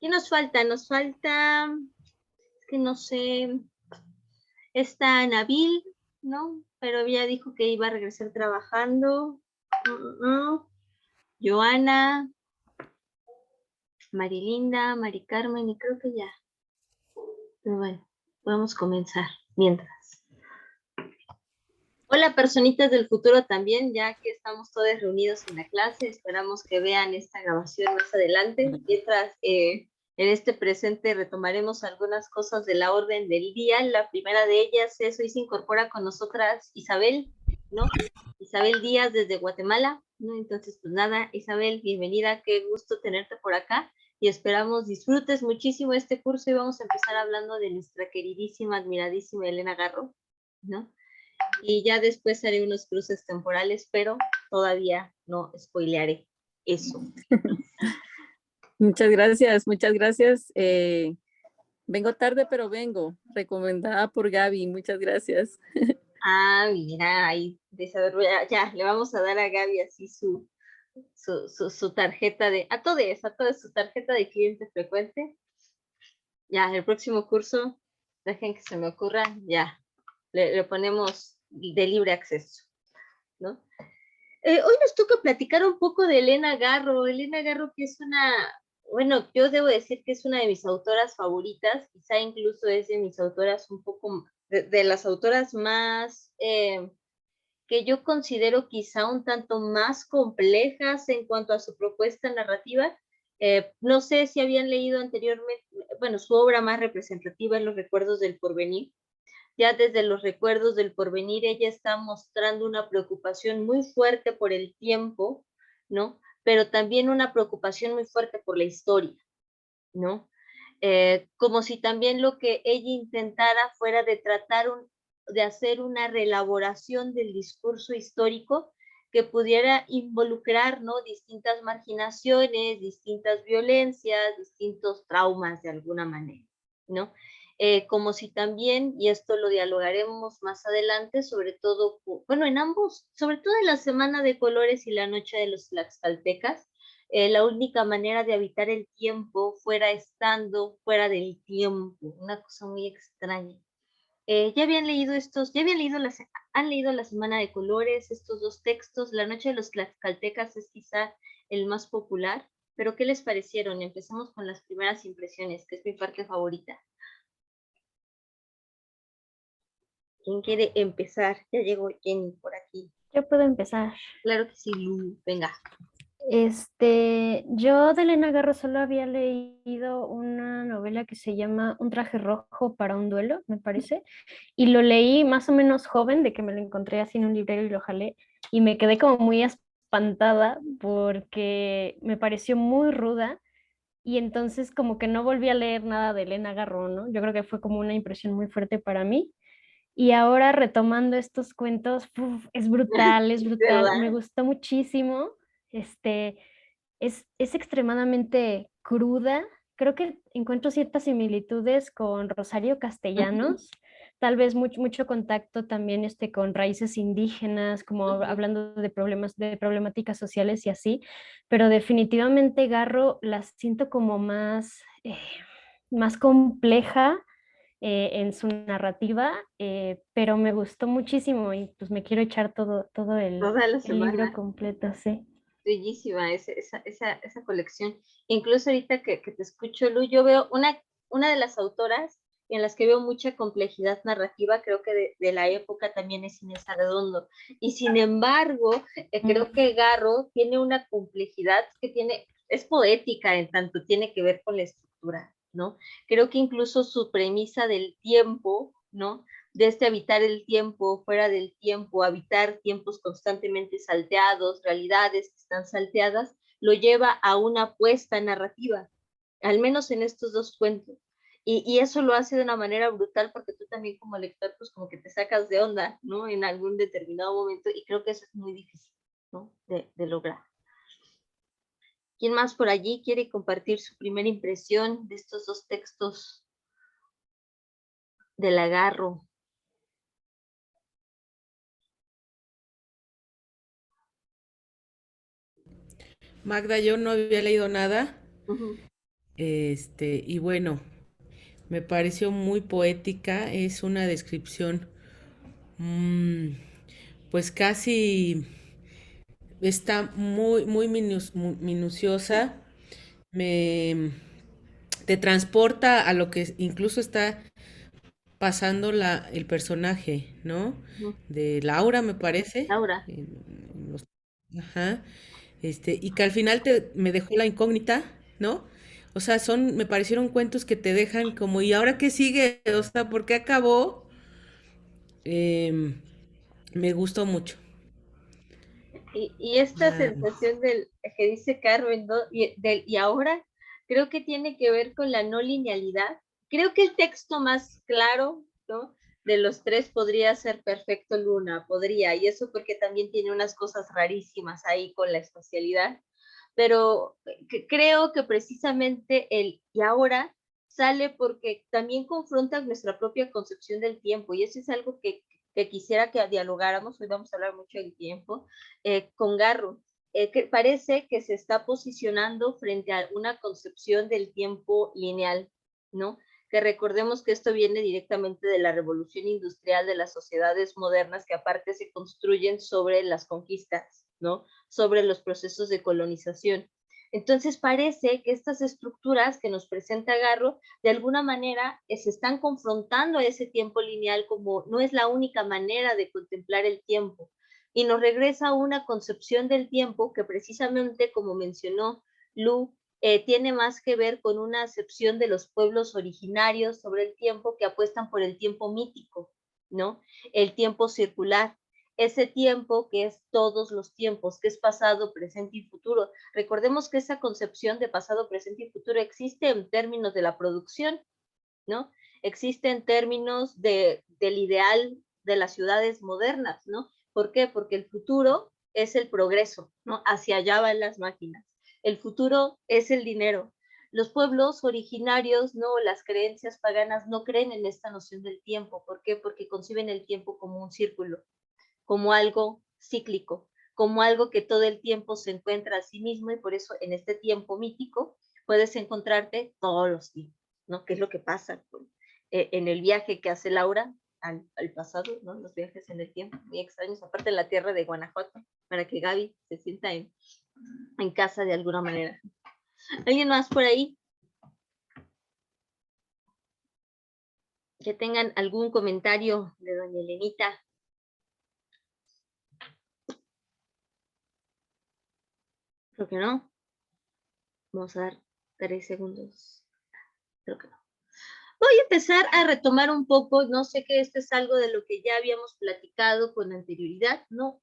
¿Quién nos falta? Nos falta, es que no sé, está Nabil, ¿no? Pero ya dijo que iba a regresar trabajando. Joana, Marilinda, Mari Carmen, y creo que ya. Pero bueno, podemos comenzar mientras. Hola, personitas del futuro también, ya que estamos todos reunidos en la clase, esperamos que vean esta grabación más adelante. Mientras en este presente retomaremos algunas cosas de la orden del día. La primera de ellas es, hoy se incorpora con nosotras Isabel, ¿no? Isabel Díaz desde Guatemala, ¿no? Entonces, pues nada, Isabel, bienvenida, qué gusto tenerte por acá y esperamos disfrutes muchísimo este curso y vamos a empezar hablando de nuestra queridísima, admiradísima Elena Garro, ¿no? Y ya después haré unos cruces temporales, pero todavía no spoilearé eso. Muchas gracias, muchas gracias. Vengo tarde, pero vengo. Recomendada por Gaby, muchas gracias. Ah, mira, ahí de saber, ya, le vamos a dar a Gaby así su tarjeta de, a toda su tarjeta de cliente frecuente. Ya, el próximo curso, dejen que se me ocurra, ya, le ponemos de libre acceso, ¿no? Hoy nos toca platicar un poco de Elena Garro. Elena Garro, que es una, bueno, yo debo decir que es una de mis autoras favoritas, quizá incluso es de mis autoras un poco, de las autoras más, que yo considero quizá un tanto más complejas en cuanto a su propuesta narrativa. No sé si habían leído anteriormente, bueno, su obra más representativa en Los Recuerdos del Porvenir. Ya desde Los Recuerdos del Porvenir, ella está mostrando una preocupación muy fuerte por el tiempo, ¿no? Pero también una preocupación muy fuerte por la historia, ¿no? Como si también lo que ella intentara fuera de tratar de hacer una reelaboración del discurso histórico que pudiera involucrar, ¿no? Distintas marginaciones, distintas violencias, distintos traumas de alguna manera, ¿no? Como si también, y esto lo dialogaremos más adelante, sobre todo, bueno, en ambos, sobre todo en la Semana de Colores y la Noche de los Tlaxcaltecas, la única manera de habitar el tiempo fuera estando fuera del tiempo, una cosa muy extraña. Ya habían leído han leído La Semana de Colores, estos dos textos. La Noche de los Tlaxcaltecas es quizá el más popular, pero ¿qué les parecieron? Empecemos con las primeras impresiones, que es mi parte favorita. ¿Quién quiere empezar? Ya llegó Jenny por aquí. Yo puedo empezar. Claro que sí, Lu, venga. Yo de Elena Garro solo había leído una novela que se llama Un traje rojo para un duelo, me parece, y lo leí más o menos joven, de que me lo encontré así en un librero y lo jalé, y me quedé como muy espantada porque me pareció muy ruda, y entonces como que no volví a leer nada de Elena Garro, ¿no? Yo creo que fue como una impresión muy fuerte para mí. Y ahora retomando estos cuentos, es brutal, es brutal, me ¿Verdad? gustó muchísimo. Este, es extremadamente cruda. Creo que encuentro ciertas similitudes con Rosario Castellanos, tal vez mucho contacto también con raíces indígenas, como hablando de problemas, de problemáticas sociales y así, pero definitivamente Garro la siento como más compleja en su narrativa, pero me gustó muchísimo y pues me quiero echar todo Toda la el libro semana. completo, sí. Bellísima esa colección. Incluso ahorita que te escucho, Lu, yo veo una de las autoras en las que veo mucha complejidad narrativa, creo que de la época también es Inés Arredondo. Y sin embargo, creo que Garro tiene una complejidad es poética en tanto tiene que ver con la estructura, ¿no? Creo que incluso su premisa del tiempo, ¿no? De habitar el tiempo, fuera del tiempo, habitar tiempos constantemente salteados, realidades que están salteadas, lo lleva a una apuesta narrativa, al menos en estos dos cuentos. Y eso lo hace de una manera brutal porque tú también como lector, pues como que te sacas de onda, ¿no? En algún determinado momento y creo que eso es muy difícil, ¿no? De lograr. ¿Quién más por allí quiere compartir su primera impresión de estos dos textos del Agarro? Magda, yo no había leído nada. Y bueno, me pareció muy poética, es una descripción, mm, pues casi está muy minuciosa, me te transporta a lo que incluso está pasando el personaje, ¿no? Ujú. De Laura, me parece. Laura, En los- ajá. Y que al final me dejó la incógnita, ¿no? O sea, me parecieron cuentos que te dejan como, ¿y ahora qué sigue? O sea, ¿por qué acabó? Em, Me gustó mucho. y esta Ah, sensación del que dice Carmen, ¿no? Y ahora creo que tiene que ver con la no linealidad. Creo que el texto más claro, ¿no? De los tres podría ser Perfecto Luna, podría, y eso porque también tiene unas cosas rarísimas ahí con la espacialidad, pero creo que precisamente el y ahora sale porque también confronta nuestra propia concepción del tiempo, y eso es algo que quisiera que dialogáramos. Hoy vamos a hablar mucho del tiempo, con Garro, que parece que se está posicionando frente a una concepción del tiempo lineal, ¿no? Que recordemos que esto viene directamente de la revolución industrial de las sociedades modernas, que aparte se construyen sobre las conquistas, ¿no? Sobre los procesos de colonización. Entonces parece que estas estructuras que nos presenta Garro, de alguna manera se están confrontando a ese tiempo lineal como no es la única manera de contemplar el tiempo, y nos regresa a una concepción del tiempo que precisamente, como mencionó Lu, tiene más que ver con una acepción de los pueblos originarios sobre el tiempo, que apuestan por el tiempo mítico, ¿no? El tiempo circular, ese tiempo que es todos los tiempos, que es pasado, presente y futuro. Recordemos que esa concepción de pasado, presente y futuro existe en términos de la producción, ¿no? Existe en términos del ideal de las ciudades modernas, ¿no? ¿Por qué? Porque el futuro es el progreso, ¿no? Hacia allá van las máquinas. El futuro es el dinero. Los pueblos originarios, no, las creencias paganas no creen en esta noción del tiempo. ¿Por qué? Porque conciben el tiempo como un círculo, como algo cíclico, como algo que todo el tiempo se encuentra a sí mismo, y por eso en este tiempo mítico puedes encontrarte todos los tiempos, ¿no? ¿Qué es lo que pasa en el viaje que hace Laura al pasado, ¿no? Los viajes en el tiempo, muy extraños, aparte en la tierra de Guanajuato, para que Gaby se sienta en casa de alguna manera. ¿Alguien más por ahí? Que tengan algún comentario de doña Elenita. Creo que no. Vamos a dar 3 segundos. Creo que no. Voy a empezar a retomar un poco, no sé que esto es algo de lo que ya habíamos platicado con anterioridad, ¿no?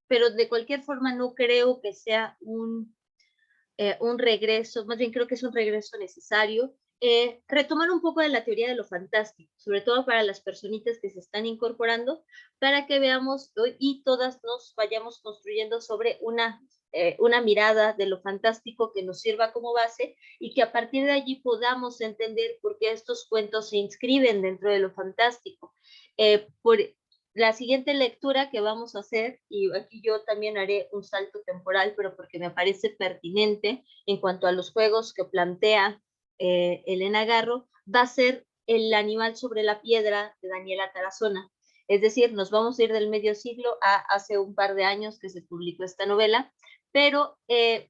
Pero de cualquier forma no creo que sea un regreso, más bien creo que es un regreso necesario. Retomar un poco de la teoría de lo fantástico, sobre todo para las personitas que se están incorporando, para que veamos y todas nos vayamos construyendo sobre una mirada de lo fantástico que nos sirva como base, y que a partir de allí podamos entender por qué estos cuentos se inscriben dentro de lo fantástico. Por la siguiente lectura que vamos a hacer, y aquí yo también haré un salto temporal, pero porque me parece pertinente en cuanto a los juegos que plantea Elena Garro, va a ser El animal sobre la piedra de Daniela Tarazona. Es decir, nos vamos a ir del medio siglo a hace un par de años que se publicó esta novela, pero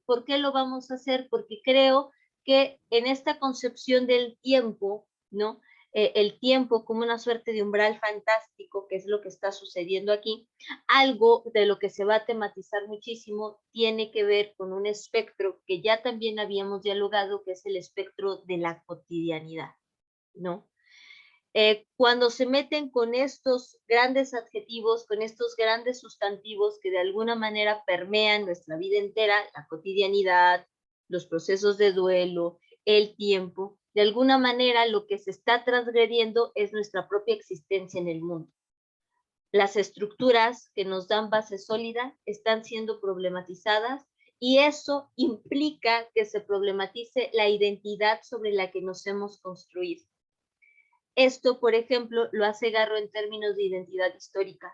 ¿por qué lo vamos a hacer? Porque creo que en esta concepción del tiempo, ¿no? El tiempo como una suerte de umbral fantástico, que es lo que está sucediendo aquí, algo de lo que se va a tematizar muchísimo tiene que ver con un espectro que ya también habíamos dialogado, que es el espectro de la cotidianidad, ¿no? Cuando se meten con estos grandes adjetivos, con estos grandes sustantivos que de alguna manera permean nuestra vida entera, la cotidianidad, los procesos de duelo, el tiempo, de alguna manera lo que se está transgrediendo es nuestra propia existencia en el mundo. Las estructuras que nos dan base sólida están siendo problematizadas, y eso implica que se problematice la identidad sobre la que nos hemos construido. Esto, por ejemplo, lo hace Garro en términos de identidad histórica,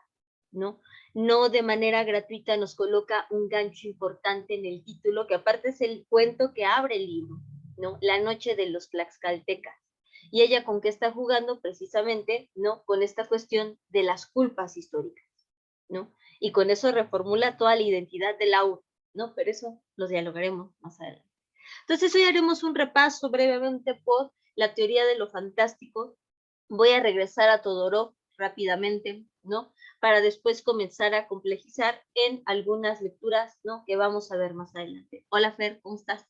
¿no? No de manera gratuita nos coloca un gancho importante en el título, que aparte es el cuento que abre el libro, ¿no? La noche de los tlaxcaltecas. Y ella con qué está jugando precisamente, ¿no? Con esta cuestión de las culpas históricas, ¿no? Y con eso reformula toda la identidad del aura, ¿no? Pero eso lo dialogaremos más adelante. Entonces hoy haremos un repaso brevemente por la teoría de lo fantástico. Voy a regresar a Todorov rápidamente, ¿no? Para después comenzar a complejizar en algunas lecturas, ¿no? Que vamos a ver más adelante. Hola Fer, ¿cómo estás?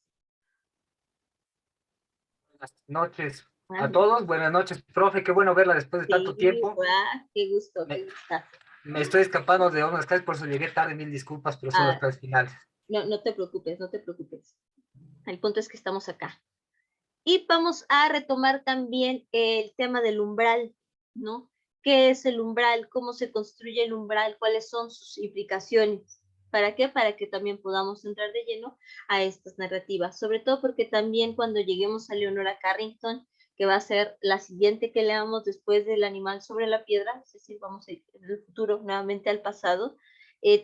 Buenas noches a Buenas todos, buenas noches, profe, qué bueno verla después de tanto tiempo. Qué gusto, Me, qué gustazo. me estoy escapando de unas clases, por eso llegué tarde, mil disculpas, pero son las Ah, clases finales. no, no te preocupes, no te preocupes. El punto es que estamos acá. Y vamos a retomar también el tema del umbral, ¿no? ¿Qué es el umbral? ¿Cómo se construye el umbral? ¿Cuáles son sus implicaciones? ¿Para qué? Para que también podamos entrar de lleno a estas narrativas. Sobre todo porque también cuando lleguemos a Leonora Carrington, que va a ser la siguiente que leamos después del animal sobre la piedra, es decir, vamos a ir en el futuro nuevamente al pasado,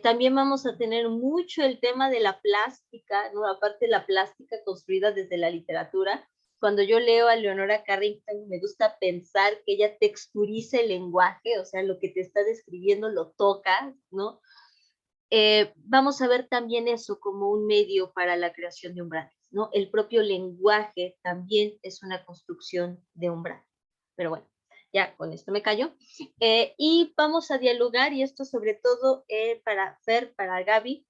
también vamos a tener mucho el tema de la plástica, ¿no? Aparte de la plástica construida desde la literatura. Cuando yo leo a Leonora Carrington, me gusta pensar que ella texturiza el lenguaje, o sea, lo que te está describiendo lo tocas, ¿no? Vamos a ver también eso como un medio para la creación de umbrales, ¿no? El propio lenguaje también es una construcción de umbral. Pero bueno, ya con esto me callo. Y vamos a dialogar, y esto sobre todo para Fer, para Gaby,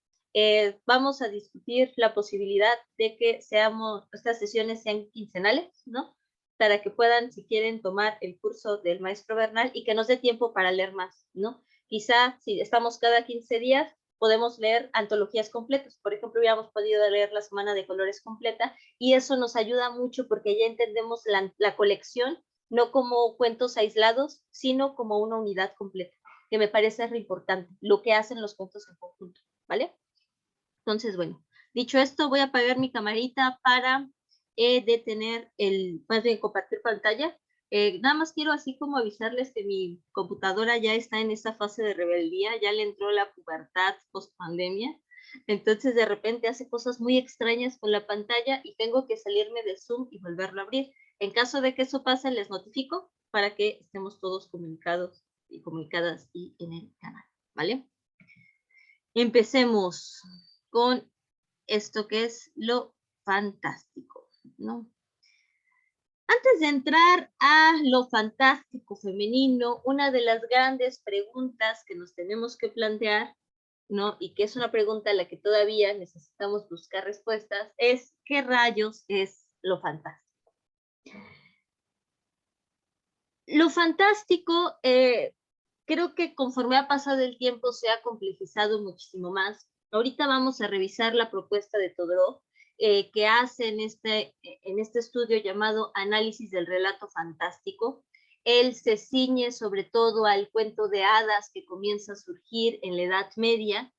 vamos a discutir la posibilidad de que estas sesiones sean quincenales, ¿no? Para que puedan, si quieren, tomar el curso del maestro Bernal y que nos dé tiempo para leer más, ¿no? Quizá si estamos cada 15 días, podemos leer antologías completas. Por ejemplo, hubiéramos podido leer La Semana de Colores completa, y eso nos ayuda mucho porque ya entendemos la colección no como cuentos aislados, sino como una unidad completa, que me parece re importante, lo que hacen los cuentos en conjunto, ¿vale? Entonces, bueno, dicho esto, voy a apagar mi camarita para detener más bien compartir pantalla. Nada más quiero así como avisarles que mi computadora ya está en esa fase de rebeldía, ya le entró la pubertad post pandemia, entonces de repente hace cosas muy extrañas con la pantalla y tengo que salirme de Zoom y volverlo a abrir. En caso de que eso pase, les notifico para que estemos todos comunicados y comunicadas y en el canal, ¿vale? Empecemos con esto que es lo fantástico, ¿no? Antes de entrar a lo fantástico femenino, una de las grandes preguntas que nos tenemos que plantear, ¿no? Y que es una pregunta a la que todavía necesitamos buscar respuestas, es ¿qué rayos es lo fantástico? Lo fantástico, creo que conforme ha pasado el tiempo se ha complejizado muchísimo más. Ahorita vamos a revisar la propuesta de Todorov, que hace en este estudio llamado Análisis del Relato Fantástico. Él se ciñe sobre todo al cuento de hadas que comienza a surgir en la Edad Media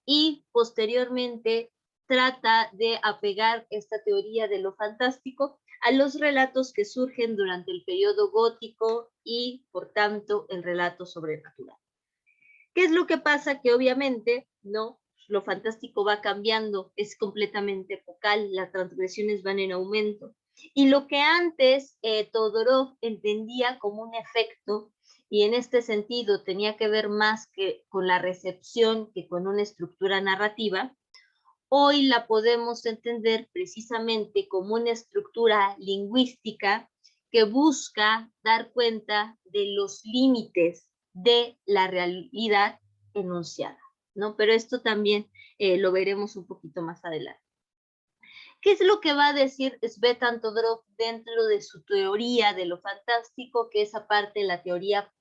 y posteriormente trata de apegar esta teoría de lo fantástico a los relatos que surgen durante el periodo gótico y, por tanto, el relato sobrenatural. ¿Qué es lo que pasa? Que obviamente, ¿no? Lo fantástico va cambiando, es completamente focal, las transgresiones van en aumento. Y lo que antes Todorov entendía como un efecto, y en este sentido tenía que ver más que con la recepción que con una estructura narrativa, hoy la podemos entender precisamente como una estructura lingüística que busca dar cuenta de los límites de la realidad enunciada, ¿no? Pero esto también lo veremos un poquito más adelante. ¿Qué es lo que va a decir Tzvetan Todorov dentro de su teoría de lo fantástico, que es aparte la teoría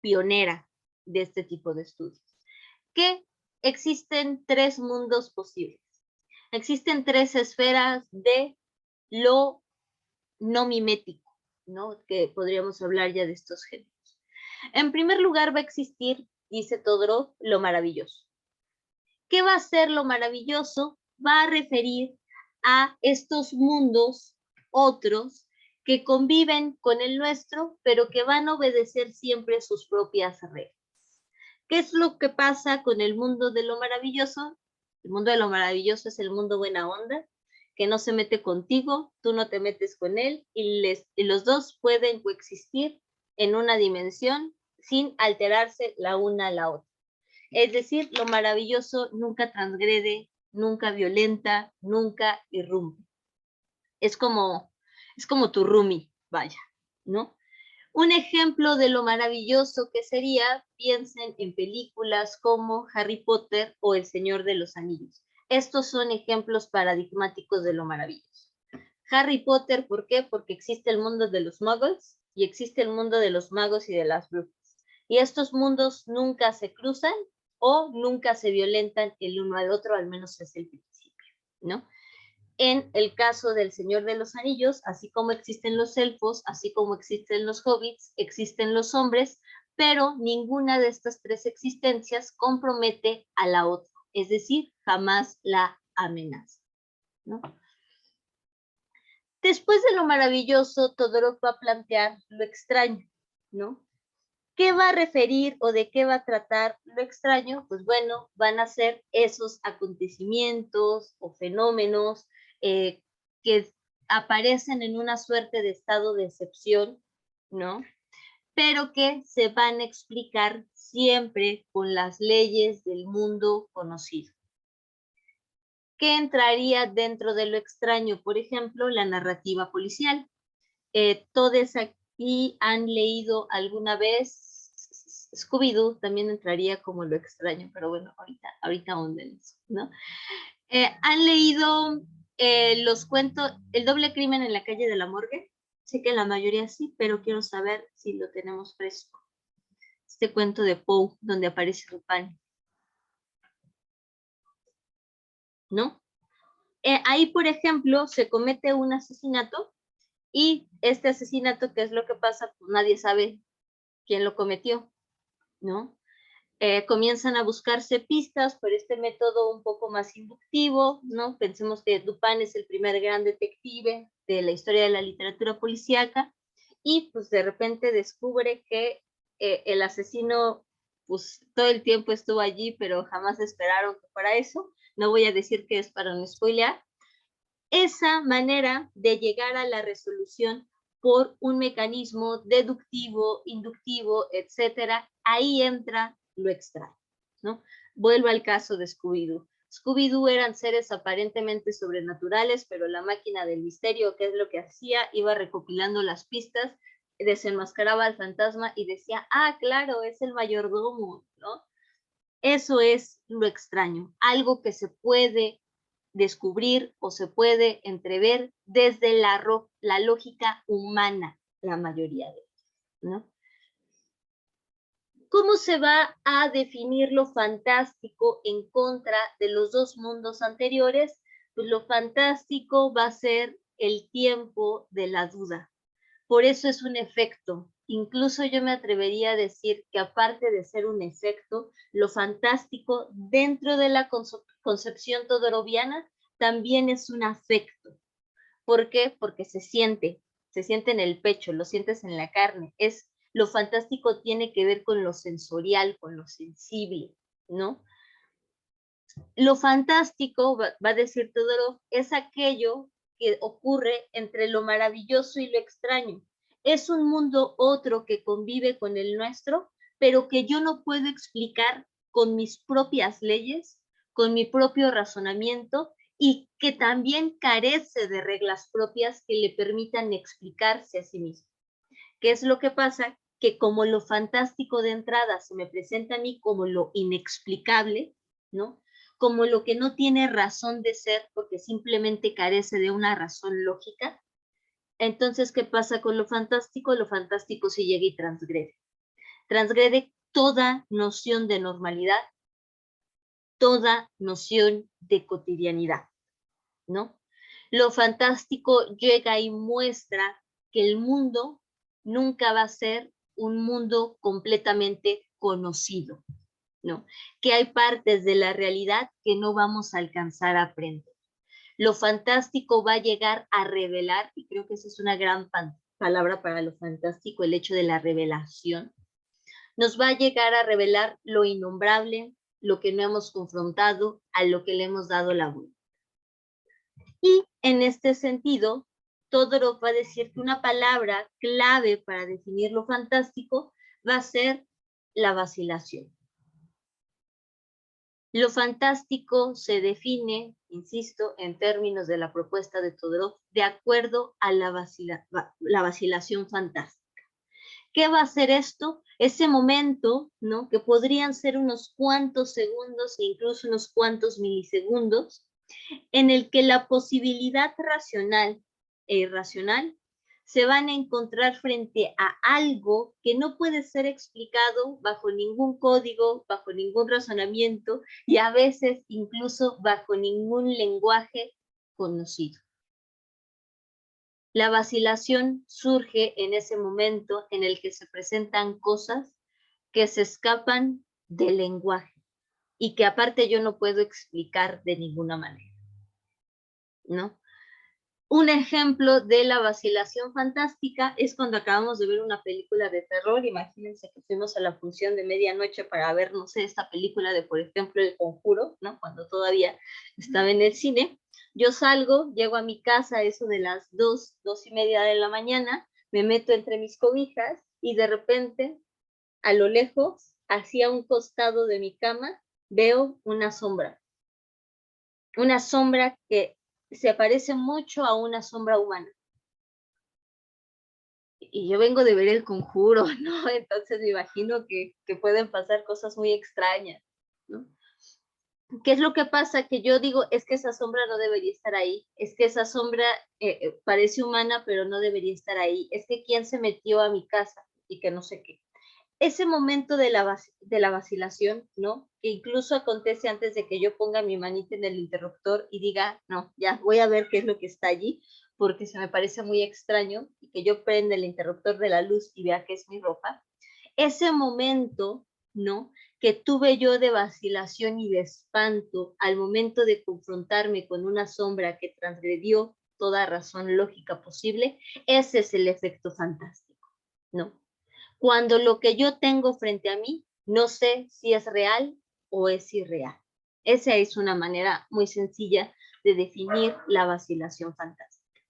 pionera de este tipo de estudios? Que existen tres mundos posibles. Existen tres esferas de lo no mimético, ¿no? Que podríamos hablar ya de estos géneros. En primer lugar va a existir, dice Todorov, lo maravilloso. ¿Qué va a ser lo maravilloso? Va a referir a estos mundos otros que conviven con el nuestro, pero que van a obedecer siempre sus propias reglas. ¿Qué es lo que pasa con el mundo de lo maravilloso? El mundo de lo maravilloso es el mundo buena onda, que no se mete contigo, tú no te metes con él, y los dos pueden coexistir en una dimensión sin alterarse la una a la otra. Es decir, lo maravilloso nunca transgrede, nunca violenta, nunca irrumpe. Es como tu roomie, vaya, ¿no? Un ejemplo de lo maravilloso que sería, piensen en películas como Harry Potter o El Señor de los Anillos. Estos son ejemplos paradigmáticos de lo maravilloso. Harry Potter, ¿por qué? Porque existe el mundo de los muggles y existe el mundo de los magos y de las brujas. Y estos mundos nunca se cruzan o nunca se violentan el uno al otro, al menos es el principio, ¿no? En el caso del Señor de los Anillos, así como existen los elfos, así como existen los hobbits, existen los hombres, pero ninguna de estas tres existencias compromete a la otra, es decir, jamás la amenaza, ¿no? Después de lo maravilloso, Todorov va a plantear lo extraño, ¿no? ¿Qué va a referir o de qué va a tratar lo extraño? Pues bueno, van a ser esos acontecimientos o fenómenos que aparecen en una suerte de estado de excepción, ¿no? Pero que se van a explicar siempre con las leyes del mundo conocido. ¿Qué entraría dentro de lo extraño? Por ejemplo, la narrativa policial. Todos aquí han leído alguna vez Scooby-Doo, también entraría como lo extraño, pero bueno, ahorita ahonden eso, ¿no? ¿Han leído los cuentos, El doble crimen en la calle de la morgue? Sé que la mayoría sí, pero quiero saber si lo tenemos fresco. Este cuento de Poe, donde aparece Lupin, ¿no? Ahí, por ejemplo, se comete un asesinato y este asesinato, ¿qué es lo que pasa? Pues nadie sabe quién lo cometió, ¿no? Comienzan a buscarse pistas por este método un poco más inductivo, ¿no? Pensemos que Dupin es el primer gran detective de la historia de la literatura policíaca y pues de repente descubre que el asesino pues todo el tiempo estuvo allí, pero jamás esperaron que fuera eso. No voy a decir que es para no spoilear. Esa manera de llegar a la resolución por un mecanismo deductivo, inductivo, etcétera, ahí entra lo extraño, ¿no? Vuelvo al caso de Scooby-Doo. Scooby-Doo eran seres aparentemente sobrenaturales, pero la máquina del misterio, ¿qué es lo que hacía? Iba recopilando las pistas, desenmascaraba al fantasma y decía, ah, claro, es el mayordomo, ¿no? Eso es lo extraño, algo que se puede descubrir o se puede entrever desde la lógica humana, la mayoría de ellos, ¿no? ¿Cómo se va a definir lo fantástico en contra de los dos mundos anteriores? Pues lo fantástico va a ser el tiempo de la duda. Por eso es un efecto. Incluso yo me atrevería a decir que aparte de ser un efecto, lo fantástico dentro de la concepción todoroviana también es un afecto. ¿Por qué? Porque se siente en el pecho, lo sientes en la carne. Lo fantástico tiene que ver con lo sensorial, con lo sensible, ¿no? Lo fantástico, va a decir Todorov, es aquello que ocurre entre lo maravilloso y lo extraño. Es un mundo otro que convive con el nuestro, pero que yo no puedo explicar con mis propias leyes, con mi propio razonamiento y que también carece de reglas propias que le permitan explicarse a sí mismo. ¿Qué es lo que pasa? Que como lo fantástico de entrada se me presenta a mí como lo inexplicable, ¿no? Como lo que no tiene razón de ser porque simplemente carece de una razón lógica. Entonces, ¿qué pasa con lo fantástico? Lo fantástico sí llega y transgrede. Transgrede toda noción de normalidad, toda noción de cotidianidad, ¿no? Lo fantástico llega y muestra que el mundo nunca va a ser un mundo completamente conocido, ¿no? Que hay partes de la realidad que no vamos a alcanzar a aprender. Lo fantástico va a llegar a revelar, y creo que esa es una gran palabra para lo fantástico, el hecho de la revelación. Nos va a llegar a revelar lo innombrable, lo que no hemos confrontado, a lo que le hemos dado la vuelta. Y en este sentido, Todorov va a decir que una palabra clave para definir lo fantástico va a ser la vacilación. Lo fantástico se define, insisto, en términos de la propuesta de Todorov, de acuerdo a la vacilación fantástica. ¿Qué va a hacer esto? Ese momento, ¿no? Que podrían ser unos cuantos segundos e incluso unos cuantos milisegundos, en el que la posibilidad racional e irracional se van a encontrar frente a algo que no puede ser explicado bajo ningún código, bajo ningún razonamiento y a veces incluso bajo ningún lenguaje conocido. La vacilación surge en ese momento en el que se presentan cosas que se escapan del lenguaje y que aparte yo no puedo explicar de ninguna manera, ¿no? Un ejemplo de la vacilación fantástica es cuando acabamos de ver una película de terror. Imagínense que fuimos a la función de medianoche para ver, no sé, esta película de, por ejemplo, El Conjuro, ¿no? Cuando todavía estaba en el cine. Yo salgo, llego a mi casa, eso de las 2:30 de la mañana, me meto entre mis cobijas y de repente, a lo lejos, hacia un costado de mi cama, veo una sombra. Una sombra que se parece mucho a una sombra humana. Y yo vengo de ver El Conjuro, ¿no? Entonces me imagino que pueden pasar cosas muy extrañas, ¿no? ¿Qué es lo que pasa? Que yo digo, es que esa sombra no debería estar ahí, es que esa sombra parece humana, pero no debería estar ahí, es que quién se metió a mi casa y que no sé qué. Ese momento de la vacilación, ¿no? Que incluso acontece antes de que yo ponga mi manita en el interruptor y diga, no, ya voy a ver qué es lo que está allí, porque se me parece muy extraño, y que yo prenda el interruptor de la luz y vea que es mi ropa. Ese momento, ¿no? Que tuve yo de vacilación y de espanto al momento de confrontarme con una sombra que transgredió toda razón lógica posible, ese es el efecto fantástico, ¿no? Cuando lo que yo tengo frente a mí no sé si es real o es irreal. Esa es una manera muy sencilla de definir la vacilación fantástica.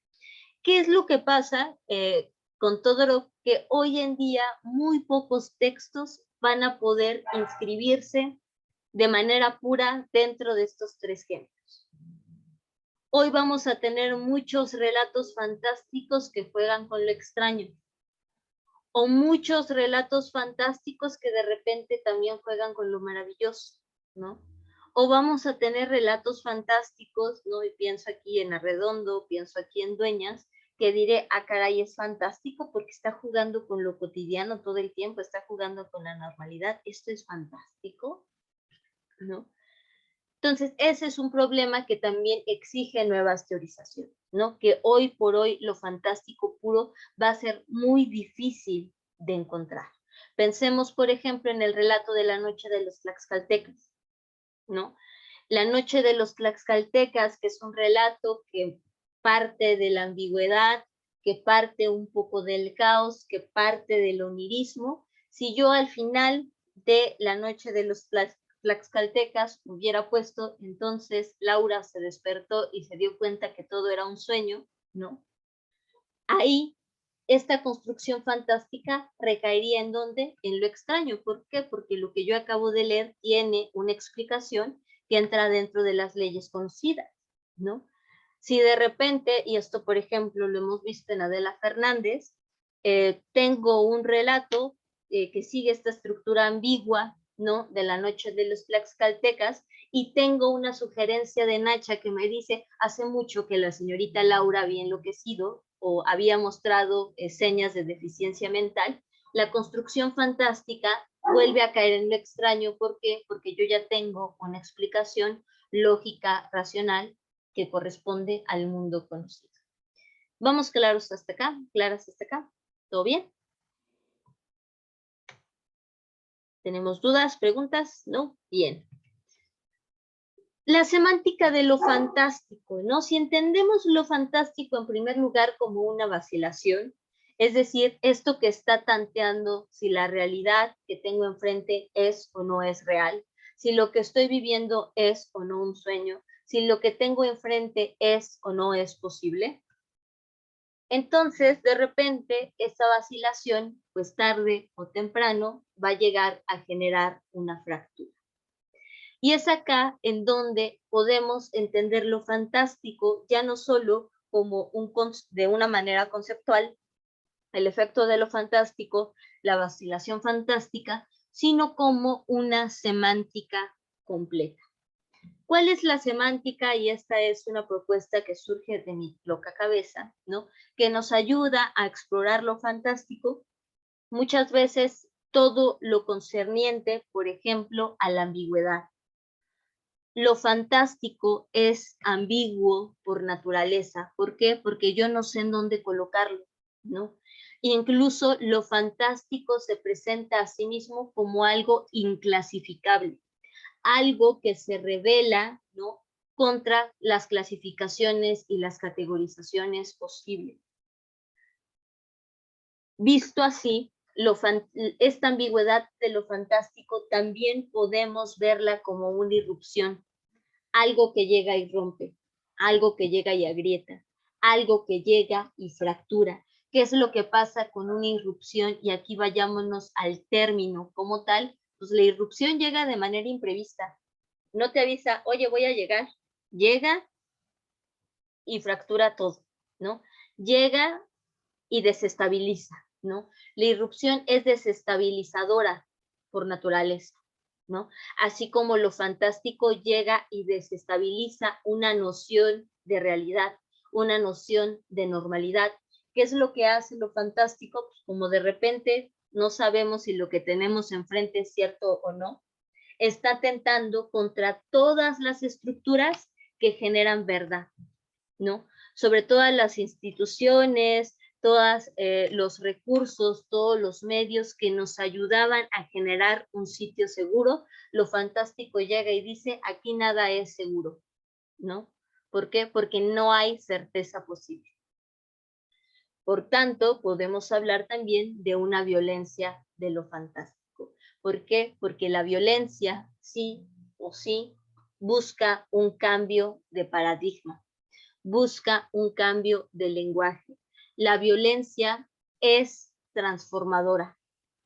¿Qué es lo que pasa con Todorov? Que hoy en día muy pocos textos van a poder inscribirse de manera pura dentro de estos tres géneros. Hoy vamos a tener muchos relatos fantásticos que juegan con lo extraño, o muchos relatos fantásticos que de repente también juegan con lo maravilloso, ¿no? O vamos a tener relatos fantásticos, ¿no? Y pienso aquí en Arredondo, pienso aquí en Dueñas, que diré, ah, caray, es fantástico porque está jugando con lo cotidiano todo el tiempo, está jugando con la normalidad, esto es fantástico, ¿no? Entonces, ese es un problema que también exige nuevas teorizaciones, ¿no? Que hoy por hoy lo fantástico puro va a ser muy difícil de encontrar. Pensemos, por ejemplo, en el relato de la noche de los Tlaxcaltecas, ¿no? La noche de los Tlaxcaltecas, que es un relato que parte de la ambigüedad, que parte un poco del caos, que parte del onirismo. Si yo al final de la noche de los Tlaxcaltecas hubiera puesto, entonces Laura se despertó y se dio cuenta que todo era un sueño, ¿no? Ahí esta construcción fantástica recaería en ¿dónde? En lo extraño. ¿Por qué? Porque lo que yo acabo de leer tiene una explicación que entra dentro de las leyes conocidas, ¿no? Si de repente, y esto por ejemplo lo hemos visto en Adela Fernández, tengo un relato que sigue esta estructura ambigua, ¿no? De la noche de los Tlaxcaltecas, y tengo una sugerencia de Nacha que me dice, hace mucho que la señorita Laura había enloquecido o había mostrado señas de deficiencia mental. La construcción fantástica vuelve a caer en lo extraño. ¿Por qué? Porque yo ya tengo una explicación lógica, racional, que corresponde al mundo conocido. ¿Vamos claros hasta acá? ¿Claras hasta acá? ¿Todo bien? ¿Tenemos dudas, preguntas? ¿No? Bien. La semántica de lo fantástico, ¿no? Si entendemos lo fantástico en primer lugar como una vacilación, es decir, esto que está tanteando si la realidad que tengo enfrente es o no es real, si lo que estoy viviendo es o no un sueño, si lo que tengo enfrente es o no es posible. Entonces, de repente, esa vacilación, pues tarde o temprano, va a llegar a generar una fractura. Y es acá en donde podemos entender lo fantástico, ya no solo como de una manera conceptual, el efecto de lo fantástico, la vacilación fantástica, sino como una semántica completa. ¿Cuál es la semántica? Y esta es una propuesta que surge de mi loca cabeza, ¿no? Que nos ayuda a explorar lo fantástico, muchas veces todo lo concerniente, por ejemplo, a la ambigüedad. Lo fantástico es ambiguo por naturaleza. ¿Por qué? Porque yo no sé en dónde colocarlo, ¿no? Incluso lo fantástico se presenta a sí mismo como algo inclasificable, algo que se revela, ¿no?, contra las clasificaciones y las categorizaciones posibles. Visto así, esta ambigüedad de lo fantástico también podemos verla como una irrupción, algo que llega y rompe, algo que llega y agrieta, algo que llega y fractura. ¿Qué es lo que pasa con una irrupción? Y aquí vayámonos al término como tal. Pues la irrupción llega de manera imprevista. No te avisa, oye, voy a llegar. Llega y fractura todo, ¿no? Llega y desestabiliza, ¿no? La irrupción es desestabilizadora por naturaleza, ¿no? Así como lo fantástico llega y desestabiliza una noción de realidad, una noción de normalidad. ¿Qué es lo que hace lo fantástico? Pues como de repente no sabemos si lo que tenemos enfrente es cierto o no, está atentando contra todas las estructuras que generan verdad, ¿no? Sobre todas las instituciones, todos los recursos, todos los medios que nos ayudaban a generar un sitio seguro, lo fantástico llega y dice, aquí nada es seguro, ¿no? ¿Por qué? Porque no hay certeza posible. Por tanto, podemos hablar también de una violencia de lo fantástico. ¿Por qué? Porque la violencia, sí o sí, busca un cambio de paradigma, busca un cambio de lenguaje. La violencia es transformadora,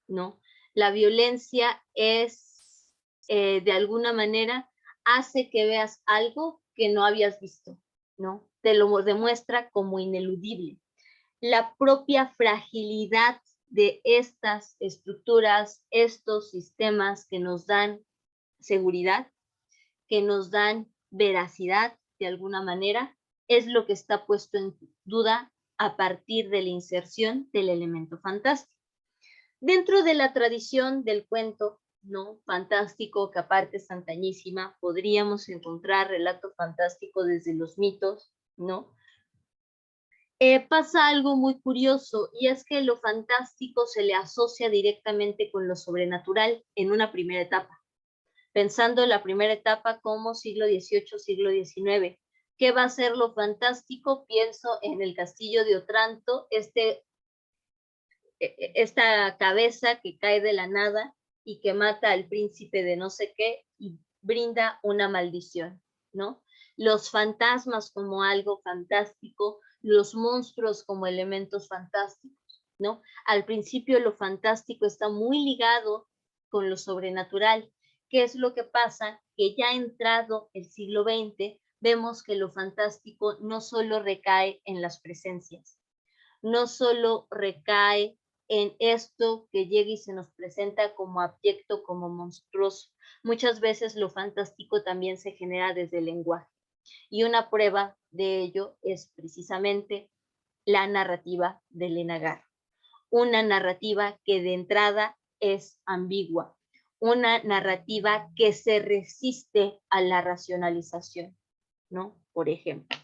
¿no? La violencia es, de alguna manera, hace que veas algo que no habías visto, ¿no? Te lo demuestra como ineludible. La propia fragilidad de estas estructuras, estos sistemas que nos dan seguridad, que nos dan veracidad de alguna manera, es lo que está puesto en duda a partir de la inserción del elemento fantástico. Dentro de la tradición del cuento, ¿no?, fantástico, que aparte es antañísima, podríamos encontrar relato fantástico desde los mitos, ¿no? Pasa algo muy curioso, y es que lo fantástico se le asocia directamente con lo sobrenatural en una primera etapa. Pensando en la primera etapa como siglo XVIII, siglo XIX. ¿Qué va a ser lo fantástico? Pienso en el castillo de Otranto, esta cabeza que cae de la nada y que mata al príncipe de no sé qué y brinda una maldición, ¿no? Los fantasmas como algo fantástico, los monstruos como elementos fantásticos, ¿no? Al principio lo fantástico está muy ligado con lo sobrenatural. ¿Qué es lo que pasa? Que ya entrado el siglo XX, vemos que lo fantástico no solo recae en las presencias, no solo recae en esto que llega y se nos presenta como abyecto, como monstruoso. Muchas veces lo fantástico también se genera desde el lenguaje. Y una prueba de ello es precisamente la narrativa de Elena Garro. Una narrativa que de entrada es ambigua, una narrativa que se resiste a la racionalización, ¿no? Por ejemplo.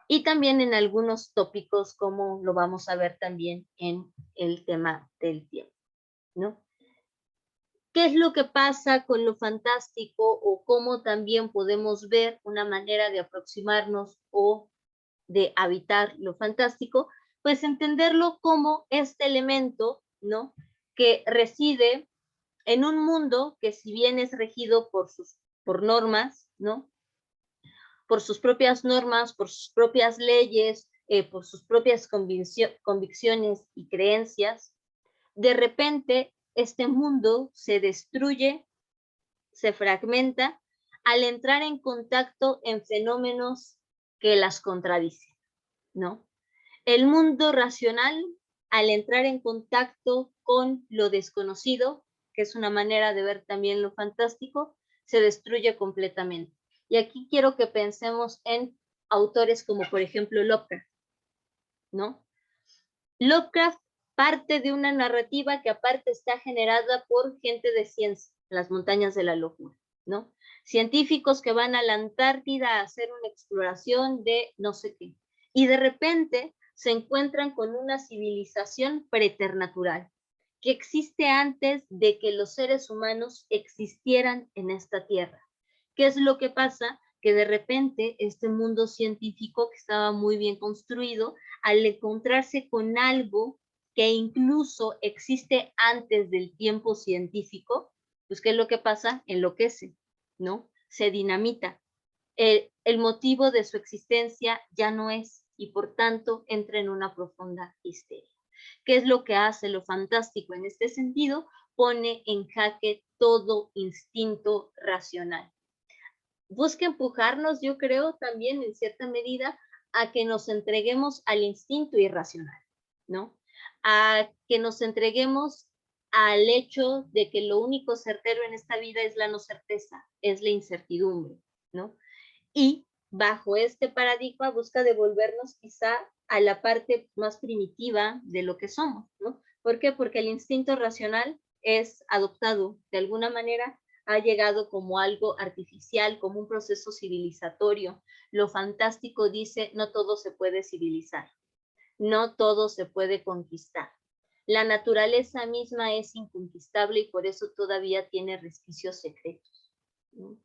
Y también en algunos tópicos, como lo vamos a ver también en el tema del tiempo, ¿no? ¿Qué es lo que pasa con lo fantástico o cómo también podemos ver una manera de aproximarnos o de habitar lo fantástico? Pues entenderlo como este elemento, ¿no?, que reside en un mundo que, si bien es regido por por normas, ¿no? Por sus propias normas, por sus propias leyes, por sus propias convicciones y creencias, de repente este mundo se destruye, se fragmenta al entrar en contacto en fenómenos que las contradicen, ¿no? El mundo racional, al entrar en contacto con lo desconocido, que es una manera de ver también lo fantástico, se destruye completamente. Y aquí quiero que pensemos en autores como, por ejemplo, Lovecraft, ¿no? Lovecraft parte de una narrativa que aparte está generada por gente de ciencia, las montañas de la locura, ¿no? Científicos que van a la Antártida a hacer una exploración de no sé qué. Y de repente se encuentran con una civilización preternatural que existe antes de que los seres humanos existieran en esta tierra. ¿Qué es lo que pasa? Que de repente este mundo científico que estaba muy bien construido, al encontrarse con algo que incluso existe antes del tiempo científico, pues ¿qué es lo que pasa? Enloquece, ¿no? Se dinamita. El motivo de su existencia ya no es, y por tanto entra en una profunda histeria. ¿Qué es lo que hace lo fantástico en este sentido? Pone en jaque todo instinto racional. Busca empujarnos, yo creo, también en cierta medida, a que nos entreguemos al instinto irracional, ¿no? A que nos entreguemos al hecho de que lo único certero en esta vida es la no certeza, es la incertidumbre, ¿no? Y bajo este paradigma busca devolvernos quizá a la parte más primitiva de lo que somos, ¿no? ¿Por qué? Porque el instinto racional es adoptado de alguna manera, ha llegado como algo artificial, como un proceso civilizatorio. Lo fantástico dice, no todo se puede civilizar, no todo se puede conquistar. La naturaleza misma es inconquistable y por eso todavía tiene resquicios secretos, ¿no?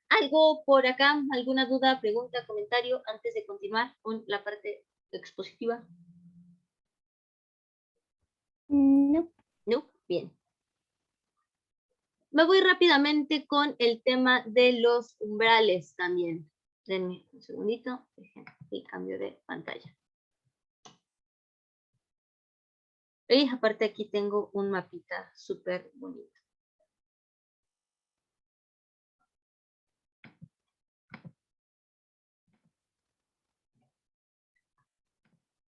¿Algo por acá? ¿Alguna duda, pregunta, comentario antes de continuar con la parte expositiva? No. No, bien. Me voy rápidamente con el tema de los umbrales también. Denme un segundito y cambio de pantalla. Y aparte aquí tengo un mapita súper bonito.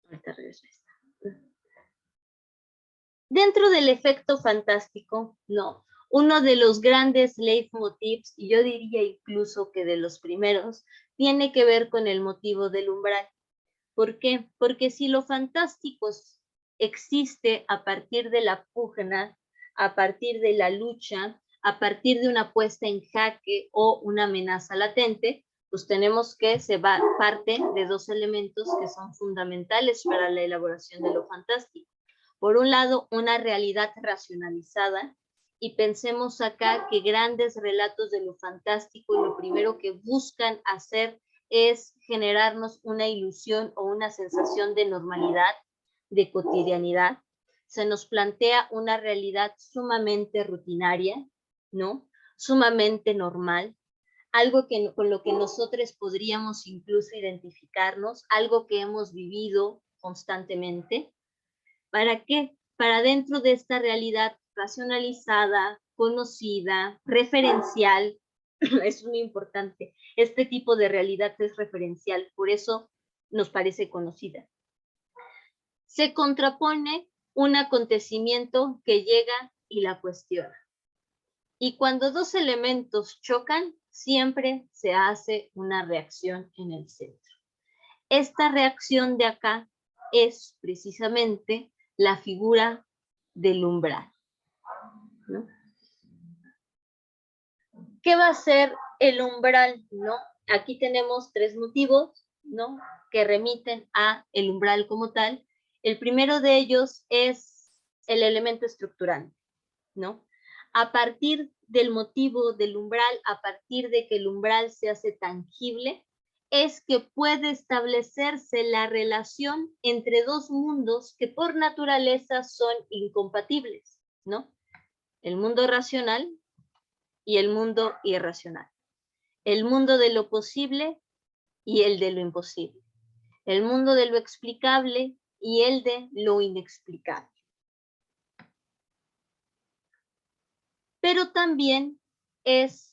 Ahorita regreso a esta. Dentro del efecto fantástico, no. Uno de los grandes leitmotivs, y yo diría incluso que de los primeros, tiene que ver con el motivo del umbral. ¿Por qué? Porque si lo fantástico existe a partir de la pugna, a partir de la lucha, a partir de una puesta en jaque o una amenaza latente, pues tenemos que se parte de dos elementos que son fundamentales para la elaboración de lo fantástico. Por un lado, una realidad racionalizada, y pensemos acá que grandes relatos de lo fantástico lo primero que buscan hacer es generarnos una ilusión o una sensación de normalidad, de cotidianidad. Se nos plantea una realidad sumamente rutinaria, ¿no? Sumamente normal, algo que, con lo que nosotros podríamos incluso identificarnos, algo que hemos vivido constantemente. ¿Para qué? Para dentro de esta realidad racionalizada, conocida, referencial, es muy importante. Este tipo de realidad es referencial, por eso nos parece conocida. Se contrapone un acontecimiento que llega y la cuestiona. Y cuando dos elementos chocan, siempre se hace una reacción en el centro. Esta reacción de acá es precisamente la figura del umbral, ¿no? ¿Qué va a ser el umbral, no? Aquí tenemos tres motivos, ¿no? Que remiten a el umbral como tal. El primero de ellos es el elemento estructurante, ¿no? A partir del motivo del umbral, a partir de que el umbral se hace tangible, es que puede establecerse la relación entre dos mundos que por naturaleza son incompatibles, ¿no? el mundo racional y el mundo irracional, el mundo de lo posible y el de lo imposible, el mundo de lo explicable y el de lo inexplicable. Pero también es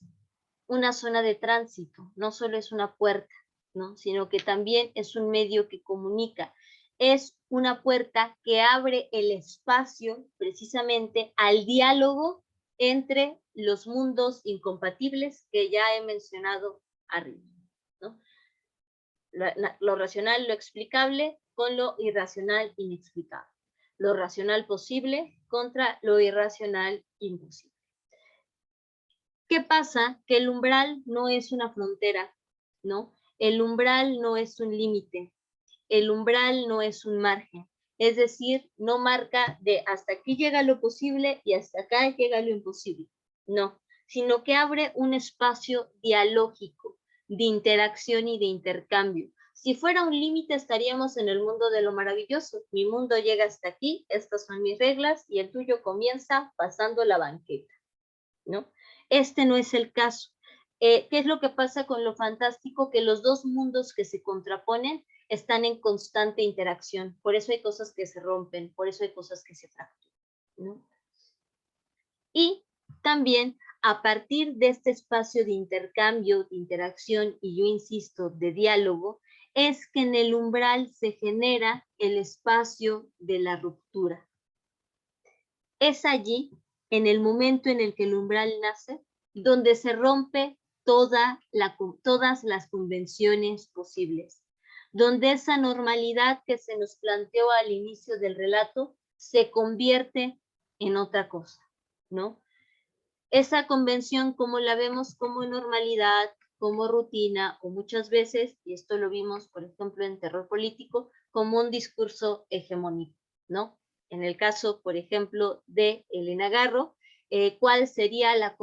una zona de tránsito, no solo es una puerta, ¿no? Sino que también es un medio que comunica, es una puerta que abre el espacio precisamente al diálogo entre los mundos incompatibles que ya he mencionado arriba, ¿no? Lo racional, lo explicable con lo irracional, inexplicable. Lo racional posible contra lo irracional, imposible. ¿Qué pasa? Que el umbral no es una frontera, ¿no? El umbral no es un límite, el umbral no es un margen, es decir, no marca de hasta aquí llega lo posible y hasta acá llega lo imposible, no, sino que abre un espacio dialógico, de interacción y de intercambio. Si fuera un límite estaríamos en el mundo de lo maravilloso, mi mundo llega hasta aquí, estas son mis reglas y el tuyo comienza pasando la banqueta, ¿no? Este no es el caso. ¿Qué es lo que pasa con lo fantástico? Que los dos mundos que se contraponen están en constante interacción. Por eso hay cosas que se rompen, por eso hay cosas que se fracturan, ¿no? Y también a partir de este espacio de intercambio, de interacción y yo insisto, de diálogo, es que en el umbral se genera el espacio de la ruptura. Es allí, en el momento en el que el umbral nace, donde se rompe todas las convenciones posibles, donde esa normalidad que se nos planteó al inicio del relato se convierte en otra cosa, ¿no? Esa convención, como la vemos como normalidad, como rutina, o muchas veces, y esto lo vimos, por ejemplo, en terror político, como un discurso hegemónico, ¿no? En el caso, por ejemplo, de Elena Garro, ¿cuál sería la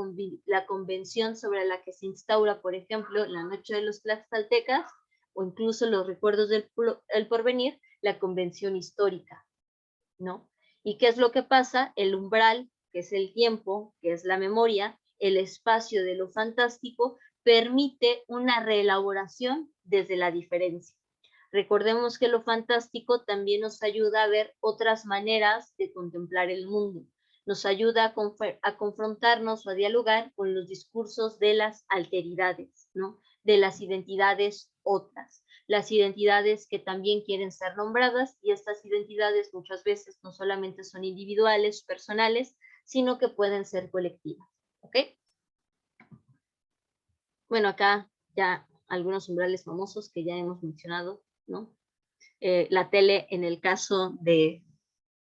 convención sobre la que se instaura, por ejemplo, la noche de los tlaxcaltecas, o incluso los recuerdos del porvenir, la convención histórica, ¿no? ¿Y qué es lo que pasa? El umbral, que es el tiempo, que es la memoria, el espacio de lo fantástico, permite una reelaboración desde la diferencia. Recordemos que lo fantástico también nos ayuda a ver otras maneras de contemplar el mundo. Nos ayuda a confrontarnos o a dialogar con los discursos de las alteridades, ¿no? De las identidades otras. Las identidades que también quieren ser nombradas y estas identidades muchas veces no solamente son individuales, personales, sino que pueden ser colectivas. ¿Ok? Bueno, acá ya algunos umbrales famosos que ya hemos mencionado, ¿no? La tele en el caso de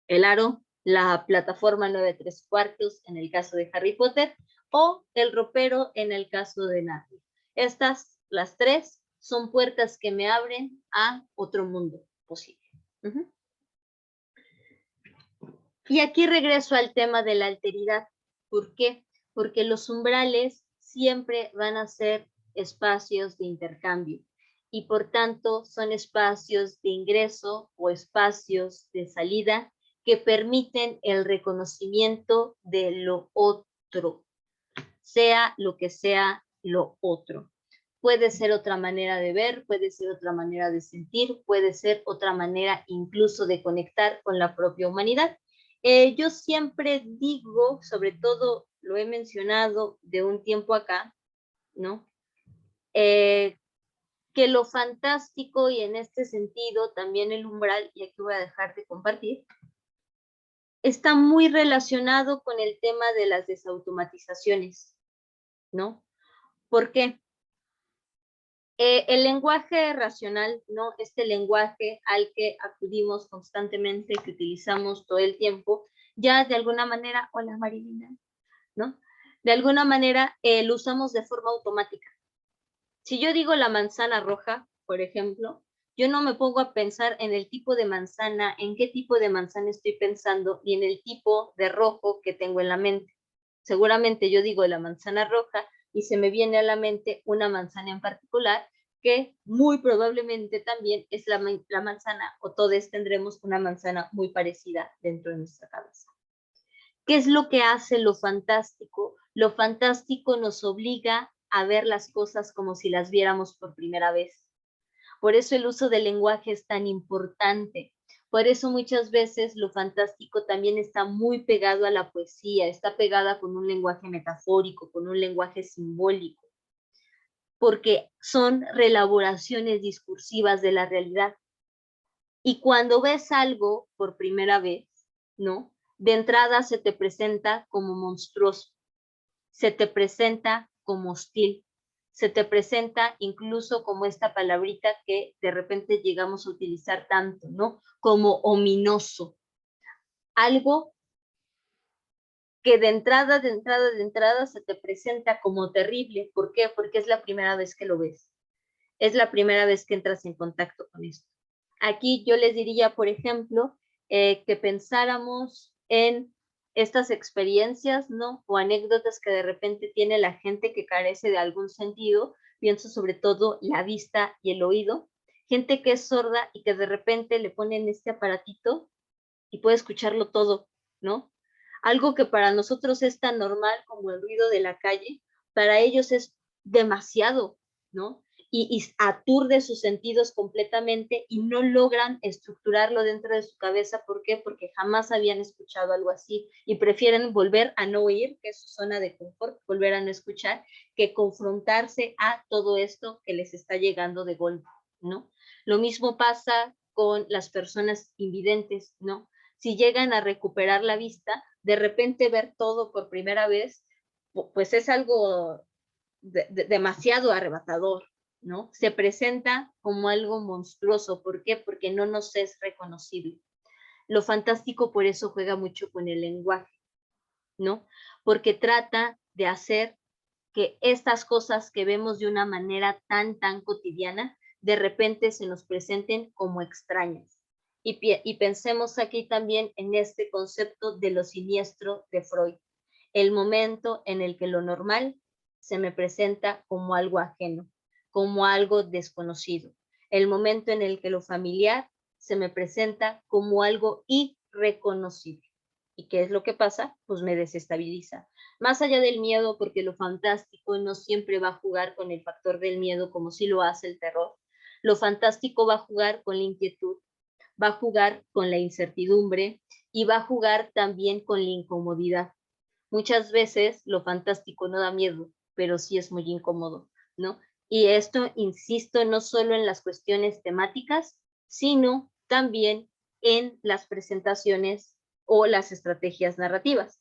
El Aro, la plataforma 9¾ en el caso de Harry Potter o el ropero en el caso de Narnia. Estas, las tres, son puertas que me abren a otro mundo posible. Y aquí regreso al tema de la alteridad. ¿Por qué? Porque los umbrales siempre van a ser espacios de intercambio y por tanto son espacios de ingreso o espacios de salida que permiten el reconocimiento de lo otro, sea lo que sea lo otro. Puede ser otra manera de ver, puede ser otra manera de sentir, puede ser otra manera incluso de conectar con la propia humanidad. Yo siempre digo, sobre todo lo he mencionado de un tiempo acá, ¿no? Que lo fantástico y en este sentido también el umbral, y aquí voy a dejar de compartir, está muy relacionado con el tema de las desautomatizaciones, ¿no? ¿Por qué? El lenguaje racional, ¿no? Este lenguaje al que acudimos constantemente, que utilizamos todo el tiempo, ya de alguna manera, hola Marilina, ¿no? De alguna manera lo usamos de forma automática. Si yo digo la manzana roja, por ejemplo, yo no me pongo a pensar en el tipo de manzana, en qué tipo de manzana estoy pensando, ni en el tipo de rojo que tengo en la mente. Seguramente yo digo la manzana roja y se me viene a la mente una manzana en particular que muy probablemente también es la manzana o todos tendremos una manzana muy parecida dentro de nuestra cabeza. ¿Qué es lo que hace lo fantástico? Lo fantástico nos obliga a ver las cosas como si las viéramos por primera vez. Por eso el uso del lenguaje es tan importante. Por eso muchas veces lo fantástico también está muy pegado a la poesía, está pegada con un lenguaje metafórico, con un lenguaje simbólico, porque son reelaboraciones discursivas de la realidad. Y cuando ves algo por primera vez, ¿no? De entrada se te presenta como monstruoso, se te presenta como hostil, se te presenta incluso como esta palabrita que de repente llegamos a utilizar tanto, ¿no? Como ominoso. Algo que de entrada se te presenta como terrible. ¿Por qué? Porque es la primera vez que lo ves. Es la primera vez que entras en contacto con esto. Aquí yo les diría, por ejemplo, que pensáramos en estas experiencias, ¿no? O anécdotas que de repente tiene la gente que carece de algún sentido. Pienso sobre todo la vista y el oído. Gente que es sorda y que de repente le ponen este aparatito y puede escucharlo todo, ¿no? Algo que para nosotros es tan normal como el ruido de la calle, para ellos es demasiado, ¿no? Y aturde sus sentidos completamente y no logran estructurarlo dentro de su cabeza. ¿Por qué? Porque jamás habían escuchado algo así y prefieren volver a no oír, que es su zona de confort, volver a no escuchar, que confrontarse a todo esto que les está llegando de golpe, ¿no? Lo mismo pasa con las personas invidentes, ¿no? Si llegan a recuperar la vista, de repente ver todo por primera vez, pues es algo demasiado arrebatador, ¿no? Se presenta como algo monstruoso. ¿Por qué? Porque no nos es reconocible. Lo fantástico por eso juega mucho con el lenguaje, ¿no? Porque trata de hacer que estas cosas que vemos de una manera tan cotidiana, de repente se nos presenten como extrañas. Y pensemos aquí también en este concepto de lo siniestro de Freud, el momento en el que lo normal se me presenta como algo ajeno, como algo desconocido, el momento en el que lo familiar se me presenta como algo irreconocible. ¿Y qué es lo que pasa? Pues me desestabiliza. Más allá del miedo, porque lo fantástico no siempre va a jugar con el factor del miedo como si lo hace el terror. Lo fantástico va a jugar con la inquietud, va a jugar con la incertidumbre y va a jugar también con la incomodidad. Muchas veces lo fantástico no da miedo, pero sí es muy incómodo, ¿no? Y esto, insisto, no solo en las cuestiones temáticas, sino también en las presentaciones o las estrategias narrativas.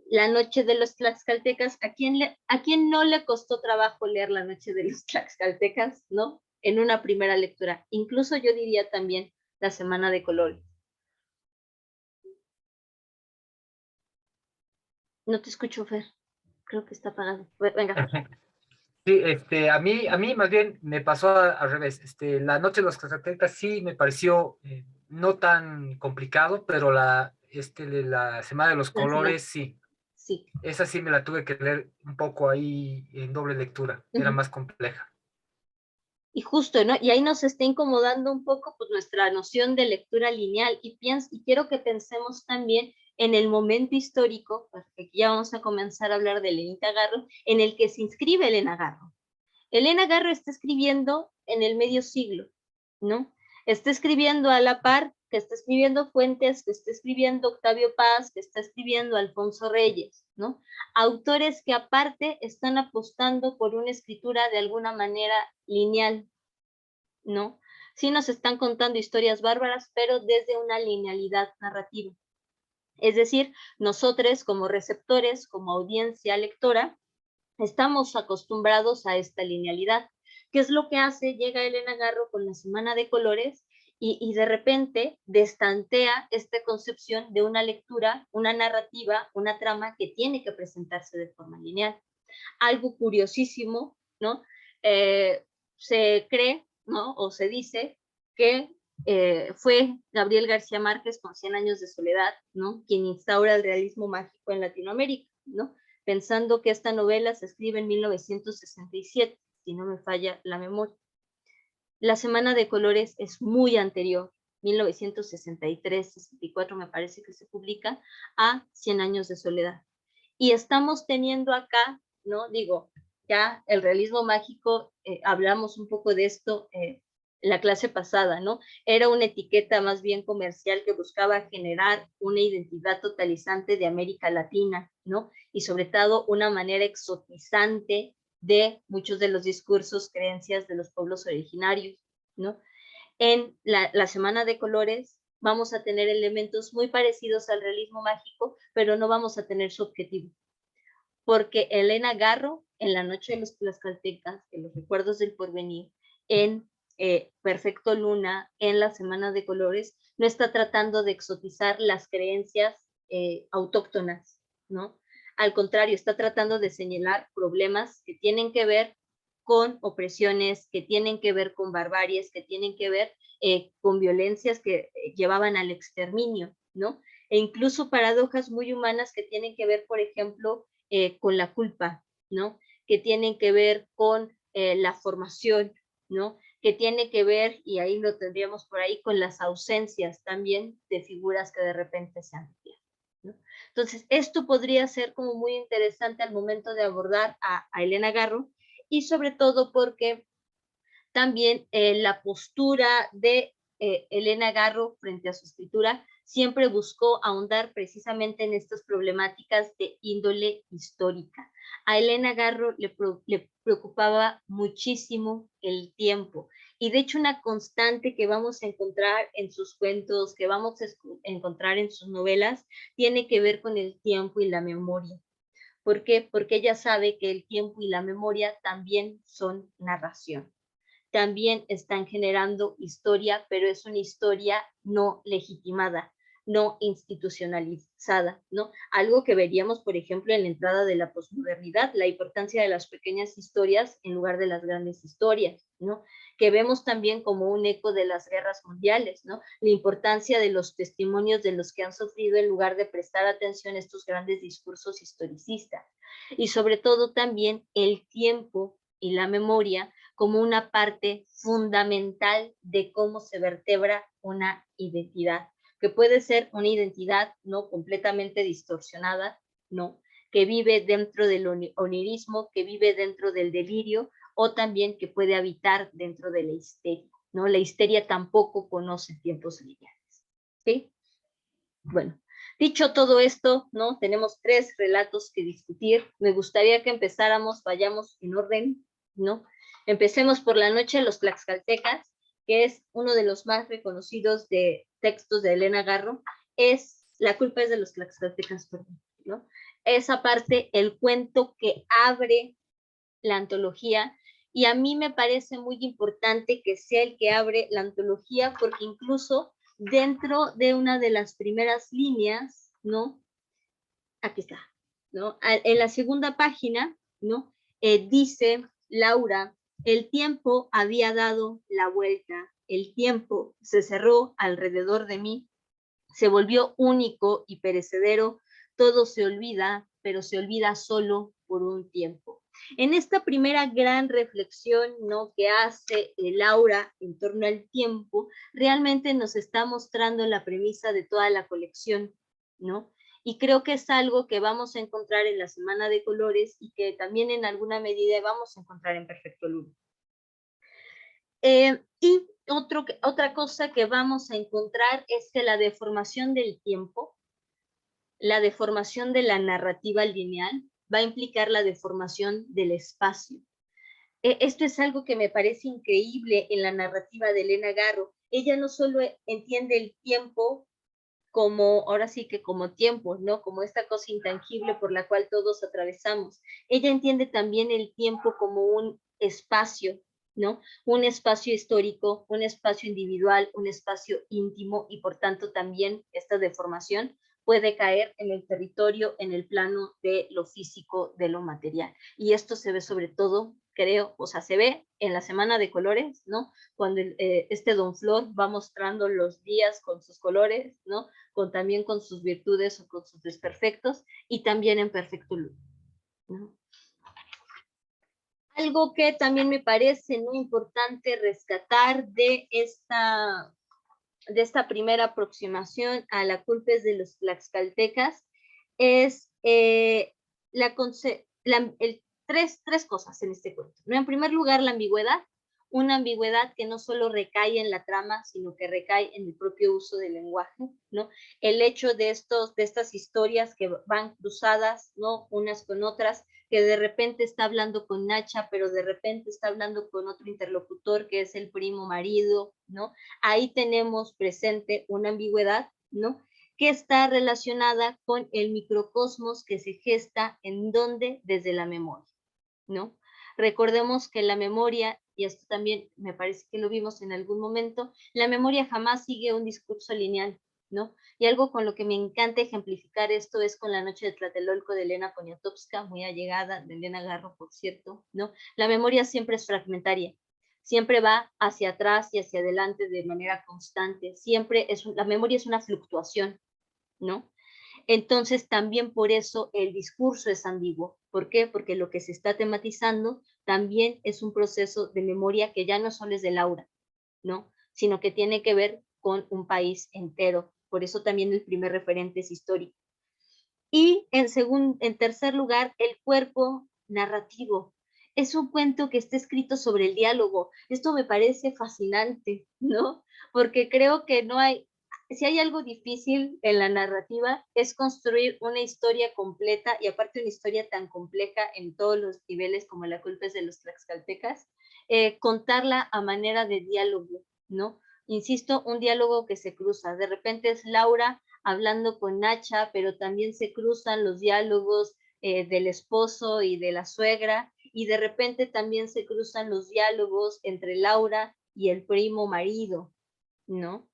La noche de los tlaxcaltecas, ¿a quién no le costó trabajo leer La noche de los tlaxcaltecas, no? En una primera lectura. Incluso yo diría también La semana de colores. No te escucho, Fer. Creo que está apagado. Venga. Sí, a mí más bien me pasó al revés. La noche de los tlaxcaltecas sí me pareció no tan complicado, pero la semana de los colores sí. Sí. Esa sí me la tuve que leer un poco ahí en doble lectura. Era más compleja. Y justo, ¿no? Y ahí nos está incomodando un poco pues nuestra noción de lectura lineal y quiero que pensemos también en el momento histórico, porque aquí ya vamos a comenzar a hablar de Elenita Garro, en el que se inscribe Elena Garro. Elena Garro está escribiendo en el medio siglo, ¿no? Está escribiendo a la par, que está escribiendo Fuentes, que está escribiendo Octavio Paz, que está escribiendo Alfonso Reyes, ¿no? Autores que aparte están apostando por una escritura de alguna manera lineal, ¿no? Sí nos están contando historias bárbaras, pero desde una linealidad narrativa. Es decir, nosotros como receptores, como audiencia lectora, estamos acostumbrados a esta linealidad. ¿Qué es lo que hace? Llega Elena Garro con La semana de colores y de repente destantea esta concepción de una lectura, una narrativa, una trama que tiene que presentarse de forma lineal. Algo curiosísimo, ¿no? Se cree, ¿no? O se dice que fue Gabriel García Márquez con 100 años de soledad, ¿no? Quien instaura el realismo mágico en Latinoamérica, ¿no? Pensando que esta novela se escribe en 1967, si no me falla la memoria. La semana de colores es muy anterior, 1963-64 me parece que se publica, a 100 años de soledad. Y estamos teniendo acá, ¿no? Digo, ya el realismo mágico, hablamos un poco de esto la clase pasada, ¿no? Era una etiqueta más bien comercial que buscaba generar una identidad totalizante de América Latina, ¿no? Y sobre todo una manera exotizante de muchos de los discursos, creencias de los pueblos originarios, ¿no? En la Semana de Colores vamos a tener elementos muy parecidos al realismo mágico, pero no vamos a tener su objetivo. Porque Elena Garro, en La Noche de los Tlaxcaltecas, en Los Recuerdos del Porvenir, en Perfecto Luna, en la Semana de Colores, no está tratando de exotizar las creencias autóctonas, ¿no? Al contrario, está tratando de señalar problemas que tienen que ver con opresiones, que tienen que ver con barbaries, que tienen que ver con violencias que llevaban al exterminio, ¿no? E incluso paradojas muy humanas que tienen que ver, por ejemplo, con la culpa, ¿no? Que tienen que ver con la formación, ¿no? Que tiene que ver, y ahí lo tendríamos por ahí, con las ausencias también de figuras que de repente se han perdido, ¿no? Entonces, esto podría ser como muy interesante al momento de abordar a Elena Garro, y sobre todo porque también la postura de Elena Garro frente a su escritura siempre buscó ahondar precisamente en estas problemáticas de índole histórica. A Elena Garro le preocupaba muchísimo el tiempo, y de hecho una constante que vamos a encontrar en sus cuentos, que vamos a encontrar en sus novelas, tiene que ver con el tiempo y la memoria. ¿Por qué? Porque ella sabe que el tiempo y la memoria también son narración. También están generando historia, pero es una historia no legitimada, no institucionalizada, ¿no? Algo que veríamos, por ejemplo, en la entrada de la posmodernidad, la importancia de las pequeñas historias en lugar de las grandes historias, ¿no? Que vemos también como un eco de las guerras mundiales, ¿no? La importancia de los testimonios de los que han sufrido en lugar de prestar atención a estos grandes discursos historicistas. Y sobre todo también el tiempo y la memoria como una parte fundamental de cómo se vertebra una identidad, que puede ser una identidad no completamente distorsionada, no, que vive dentro del onirismo, que vive dentro del delirio, o también que puede habitar dentro de la histeria, ¿no? La histeria tampoco conoce tiempos lineales, ¿sí? Bueno, dicho todo esto, ¿no? Tenemos 3 relatos que discutir. Me gustaría que empezáramos, vayamos en orden, ¿no? Empecemos por La Noche de los Tlaxcaltecas, que es uno de los más reconocidos de textos de Elena Garro. La culpa es de los tlaxcaltecas, perdón, ¿no? Esa parte, el cuento que abre la antología, y a mí me parece muy importante que sea el que abre la antología, porque incluso dentro de una de las primeras líneas, ¿no? Aquí está, ¿no? En la segunda página, ¿no? Dice Laura, el tiempo había dado la vuelta, el tiempo se cerró alrededor de mí, se volvió único y perecedero, todo se olvida, pero se olvida solo por un tiempo. En esta primera gran reflexión, ¿no?, que hace Laura en torno al tiempo, realmente nos está mostrando la premisa de toda la colección, ¿no? Y creo que es algo que vamos a encontrar en la Semana de Colores y que también en alguna medida vamos a encontrar en Perfecto Luna. Y otra cosa que vamos a encontrar es que la deformación del tiempo, la deformación de la narrativa lineal, va a implicar la deformación del espacio. Esto es algo que me parece increíble en la narrativa de Elena Garro. Ella no solo entiende el tiempo como, ahora sí que como tiempo, ¿no? Como esta cosa intangible por la cual todos atravesamos. Ella entiende también el tiempo como un espacio, ¿no? Un espacio histórico, un espacio individual, un espacio íntimo, y por tanto también esta deformación puede caer en el territorio, en el plano de lo físico, de lo material. Y esto se ve sobre todo, creo, o sea, se ve en la Semana de Colores, ¿no? Cuando este Don Flor va mostrando los días con sus colores, ¿no? También con sus virtudes o con sus desperfectos, y también en Perfecto Luna, ¿no? Algo que también me parece muy importante rescatar de esta de esta primera aproximación a la culpes de los tlaxcaltecas es tres cosas en este cuento, ¿no? En primer lugar, la ambigüedad, una ambigüedad que no solo recae en la trama, sino que recae en el propio uso del lenguaje, ¿no? El hecho de estas historias que van cruzadas, ¿no? Unas con otras, que de repente está hablando con Nacha, pero de repente está hablando con otro interlocutor que es el primo marido, ¿no? Ahí tenemos presente una ambigüedad, ¿no? Que está relacionada con el microcosmos que se gesta en donde desde la memoria, ¿no? Recordemos que la memoria, y esto también me parece que lo vimos en algún momento, la memoria jamás sigue un discurso lineal, ¿no? Y algo con lo que me encanta ejemplificar esto es con La noche de Tlatelolco de Elena Poniatowska, muy allegada de Elena Garro, por cierto, ¿no? La memoria siempre es fragmentaria, siempre va hacia atrás y hacia adelante de manera constante, la memoria es una fluctuación, ¿no? Entonces, también por eso el discurso es ambiguo. ¿Por qué? Porque lo que se está tematizando también es un proceso de memoria que ya no solo es de Laura, ¿no? Sino que tiene que ver con un país entero. Por eso también el primer referente es histórico. Y en tercer lugar, el cuerpo narrativo. Es un cuento que está escrito sobre el diálogo. Esto me parece fascinante, ¿no? Porque creo que si hay algo difícil en la narrativa, es construir una historia completa y aparte una historia tan compleja en todos los niveles como La culpa es de los tlaxcaltecas, contarla a manera de diálogo, ¿no? Insisto, un diálogo que se cruza. De repente es Laura hablando con Nacha, pero también se cruzan los diálogos del esposo y de la suegra, y de repente también se cruzan los diálogos entre Laura y el primo marido, ¿no?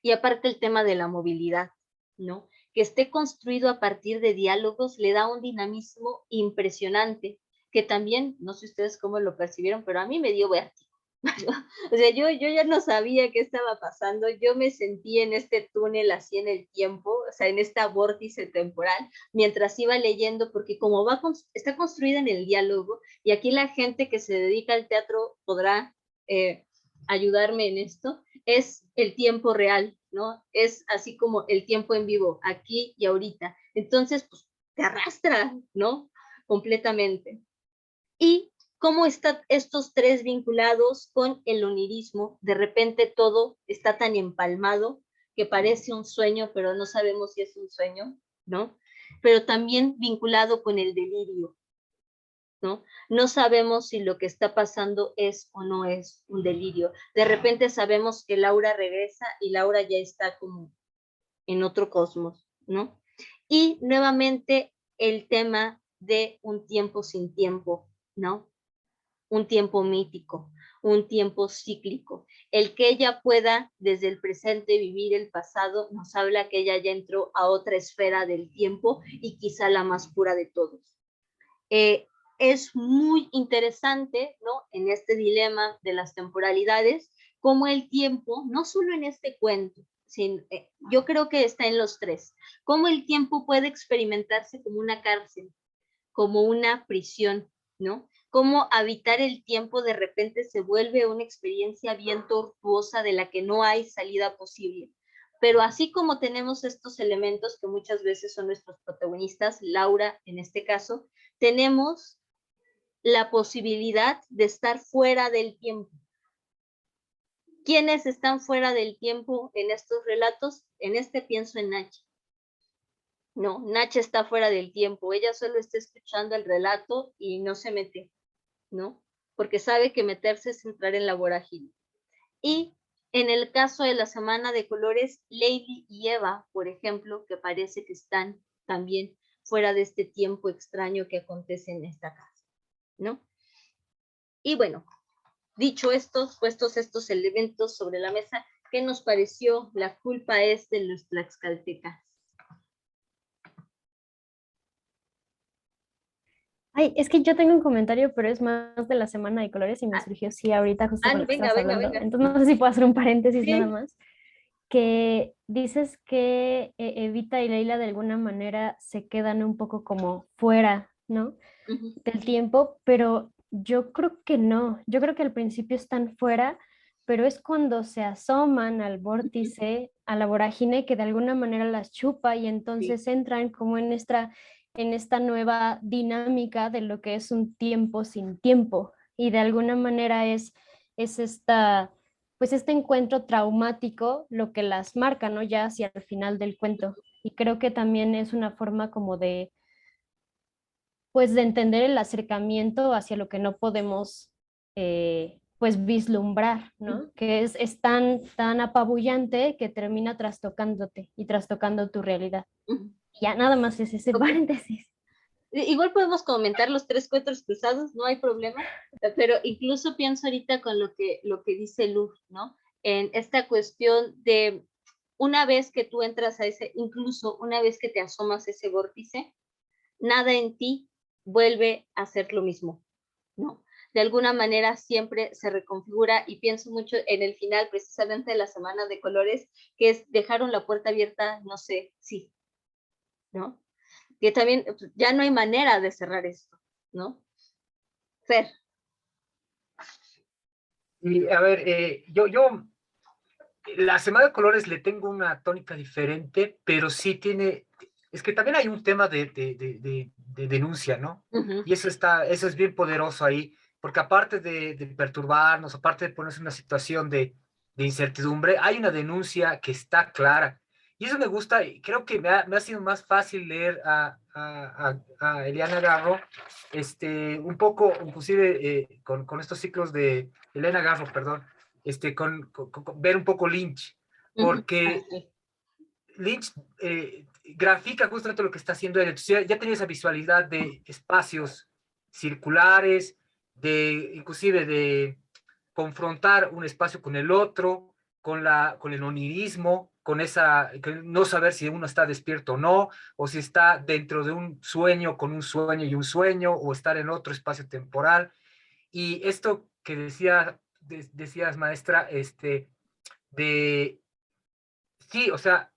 Y aparte el tema de la movilidad, ¿no? Que esté construido a partir de diálogos le da un dinamismo impresionante, que también, no sé ustedes cómo lo percibieron, pero a mí me dio vértigo. O sea, yo ya no sabía qué estaba pasando, yo me sentí en este túnel así en el tiempo, o sea, en esta vórtice temporal, mientras iba leyendo, porque como está construida en el diálogo, y aquí la gente que se dedica al teatro podrá ayudarme en esto, es el tiempo real, ¿no? Es así como el tiempo en vivo, aquí y ahorita. Entonces, pues, te arrastra, ¿no? Completamente. Y cómo están estos tres vinculados con el onirismo. De repente todo está tan empalmado que parece un sueño, pero no sabemos si es un sueño, ¿no? Pero también vinculado con el delirio, ¿no? No sabemos si lo que está pasando es o no es un delirio. De repente sabemos que Laura regresa y Laura ya está como en otro cosmos, ¿no? Y nuevamente el tema de un tiempo sin tiempo, ¿no? Un tiempo mítico, un tiempo cíclico. El que ella pueda desde el presente vivir el pasado nos habla que ella ya entró a otra esfera del tiempo y quizá la más pura de todos. Es muy interesante, ¿no? En este dilema de las temporalidades, cómo el tiempo, no solo en este cuento, yo creo que está en los tres, cómo el tiempo puede experimentarse como una cárcel, como una prisión, ¿no? Cómo habitar el tiempo de repente se vuelve una experiencia bien tortuosa de la que no hay salida posible. Pero así como tenemos estos elementos que muchas veces son nuestros protagonistas, Laura en este caso, tenemos la posibilidad de estar fuera del tiempo. ¿Quiénes están fuera del tiempo en estos relatos? En este pienso en Nacha. No, Nacha está fuera del tiempo, ella solo está escuchando el relato y no se mete, ¿no? Porque sabe que meterse es entrar en la vorágine. Y en el caso de la Semana de Colores, Lady y Eva, por ejemplo, que parece que están también fuera de este tiempo extraño que acontece en esta casa, ¿no? Y bueno, dicho puestos estos elementos sobre la mesa, ¿qué nos pareció? La culpa es de los tlaxcaltecas. Ay, es que yo tengo un comentario, pero es más de la Semana de Colores y me surgió, sí, ahorita justo con lo que Venga, estabas venga, hablando. venga. Entonces no sé si puedo hacer un paréntesis nada Sí. más. Que dices que Evita y Leila de alguna manera se quedan un poco como fuera, ¿no? Ujú. Del tiempo, pero yo creo que no. Yo creo que al principio están fuera, pero es cuando se asoman al vórtice, a la vorágine, que de alguna manera las chupa y entonces entran como en esta nueva dinámica de lo que es un tiempo sin tiempo. Y de alguna manera es pues este encuentro traumático lo que las marca, ¿no? Ya hacia el final del cuento. Y creo que también es una forma como pues de entender el acercamiento hacia lo que no podemos pues vislumbrar, ¿no? Que es tan apabullante que termina trastocándote y trastocando tu realidad. Ya nada más es ese paréntesis. Igual podemos comentar los 3 cuentos cruzados, no hay problema, pero incluso pienso ahorita con lo que dice Luz, ¿no? En esta cuestión de una vez que tú entras a incluso una vez que te asomas a ese vórtice, nada en ti vuelve a ser lo mismo, ¿no? De alguna manera siempre se reconfigura y pienso mucho en el final precisamente de la Semana de Colores, que es dejaron la puerta abierta, no sé, sí, ¿no? Que también ya no hay manera de cerrar esto, ¿no? Fer. Y a ver, la Semana de Colores le tengo una tónica diferente, pero sí tiene, es que también hay un tema de denuncia, ¿no? Y eso es bien poderoso ahí, porque aparte de perturbarnos, aparte de ponerse en una situación de incertidumbre, hay una denuncia que está clara. Y eso me gusta, y creo que me ha sido más fácil leer a Eliana Garro, un poco, inclusive con estos ciclos de Elena Garro, perdón, ver un poco Lynch, porque Lynch grafica justamente lo que está haciendo él. Entonces ya tenía esa visualidad de espacios circulares, inclusive de confrontar un espacio con el otro, con el onirismo, no saber si uno está despierto o no, o si está dentro de un sueño con un sueño y un sueño, o estar en otro espacio temporal. Y esto que decías, maestra, sí, o sea,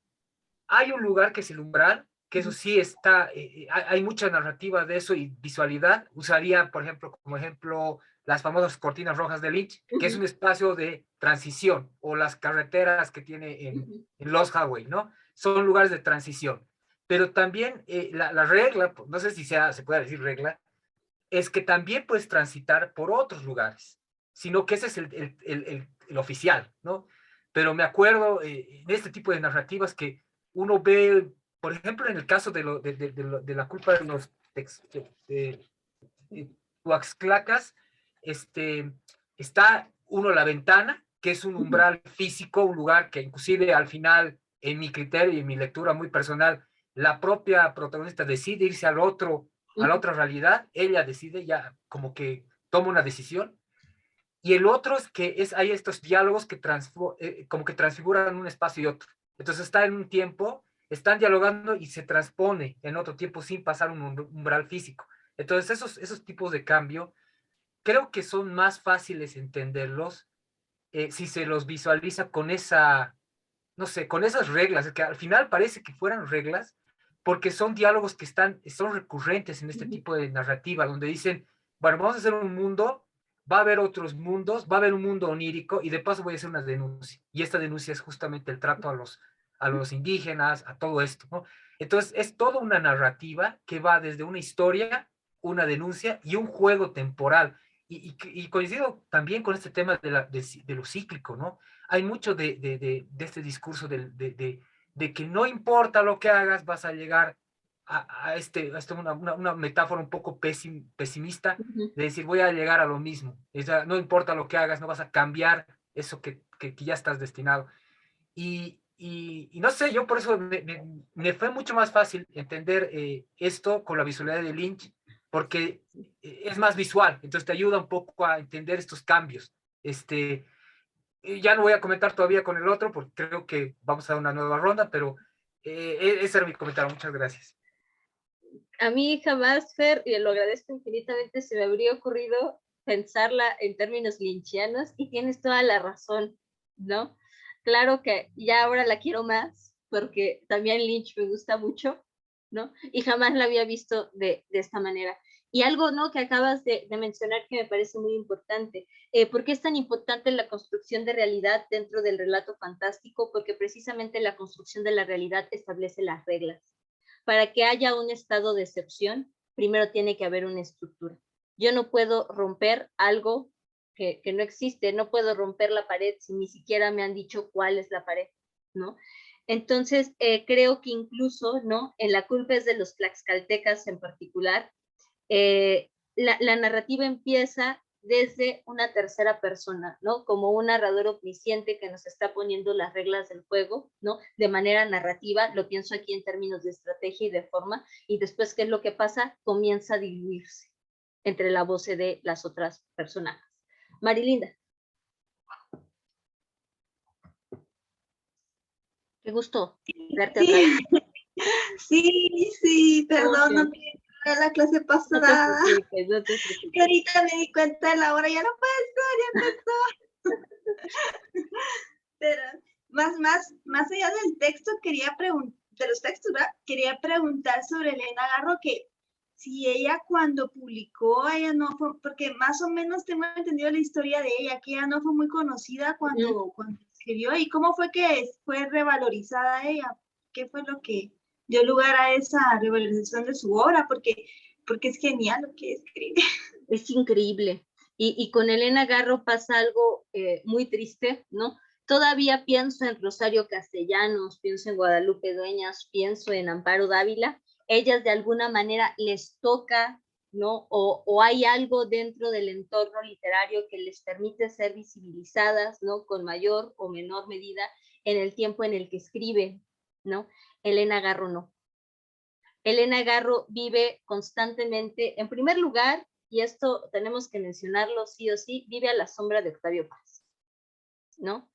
hay un lugar que es el umbral, que eso sí está, hay mucha narrativa de eso y visualidad. Usaría, por ejemplo, como ejemplo, las famosas cortinas rojas de Lynch, que es un espacio de transición, o las carreteras que tiene en Lost Highway, ¿no? Son lugares de transición. Pero también la regla, no sé si se puede decir regla, es que también puedes transitar por otros lugares, sino que ese es el oficial, ¿no? Pero me acuerdo en este tipo de narrativas que uno ve, por ejemplo, en el caso de la culpa de los Tlaxcalacas, está uno la ventana, que es un umbral físico, un lugar que inclusive al final, en mi criterio y en mi lectura muy personal, la propia protagonista decide irse a la otra realidad, ella decide, ya como que toma una decisión. Y el otro es que hay estos diálogos que como que transfiguran un espacio y otro. Entonces está en un tiempo, están dialogando y se transpone en otro tiempo sin pasar un umbral físico. Entonces esos tipos de cambio creo que son más fáciles entenderlos si se los visualiza con no sé, con esas reglas, que al final parece que fueran reglas, porque son diálogos que son recurrentes en este tipo de narrativa, donde dicen, bueno, vamos a hacer un mundo, va a haber otros mundos, va a haber un mundo onírico, y de paso voy a hacer una denuncia, y esta denuncia es justamente el trato a los indígenas, a todo esto, ¿no? Entonces, es toda una narrativa que va desde una historia, una denuncia y un juego temporal. Y coincido también con este tema de lo cíclico, ¿no? Hay mucho de este discurso de que no importa lo que hagas, vas a llegar a una metáfora un poco pesimista, de decir, voy a llegar a lo mismo. O sea, no importa lo que hagas, no vas a cambiar eso que ya estás destinado. Y no sé, yo por eso me fue mucho más fácil entender esto con la visualidad de Lynch, porque es más visual, entonces te ayuda un poco a entender estos cambios. Ya no voy a comentar todavía con el otro, porque creo que vamos a una nueva ronda, pero ese era mi comentario. Muchas gracias. A mí jamás, Fer, y lo agradezco infinitamente, se me habría ocurrido pensarla en términos lynchianos, y tienes toda la razón, ¿no? Claro que ya ahora la quiero más, porque también Lynch me gusta mucho, ¿no? Y jamás la había visto de esta manera. Y algo, ¿no?, que acabas de mencionar que me parece muy importante. ¿Por qué es tan importante la construcción de realidad dentro del relato fantástico? Porque precisamente la construcción de la realidad establece las reglas. Para que haya un estado de excepción, primero tiene que haber una estructura. Yo no puedo romper algo que no existe, no puedo romper la pared si ni siquiera me han dicho cuál es la pared, ¿no? Entonces, creo que incluso, ¿no?, en La culpa es de los tlaxcaltecas en particular, la narrativa empieza desde una tercera persona, ¿no? Como un narrador omnisciente que nos está poniendo las reglas del juego, ¿no? De manera narrativa, lo pienso aquí en términos de estrategia y de forma, y después, ¿qué es lo que pasa? Comienza a diluirse entre la voz de las otras personajes. Marilinda. Qué gusto verte otra vez. Sí, perdón, no me a la clase pasada. No te preocupes. Y ahorita me di cuenta de la hora, ya no puede ser, ya empezó. Pero más allá del texto, quería preguntar, de los textos, ¿verdad? Quería preguntar sobre Elena Garro, que si ella cuando publicó, ella no fue, porque más o menos tengo entendido la historia de ella, que ella no fue muy conocida cuando escribió, y cómo fue que fue revalorizada ella, qué fue lo que dio lugar a esa revalorización de su obra, porque es genial lo que escribe. Es increíble. Y con Elena Garro pasa algo muy triste, ¿no? Todavía pienso en Rosario Castellanos, pienso en Guadalupe Dueñas, pienso en Amparo Dávila. Ellas de alguna manera les toca, ¿no? O hay algo dentro del entorno literario que les permite ser visibilizadas, ¿no? Con mayor o menor medida en el tiempo en el que escriben, ¿no? Elena Garro no. Elena Garro vive constantemente, en primer lugar, y esto tenemos que mencionarlo sí o sí, vive a la sombra de Octavio Paz, ¿no?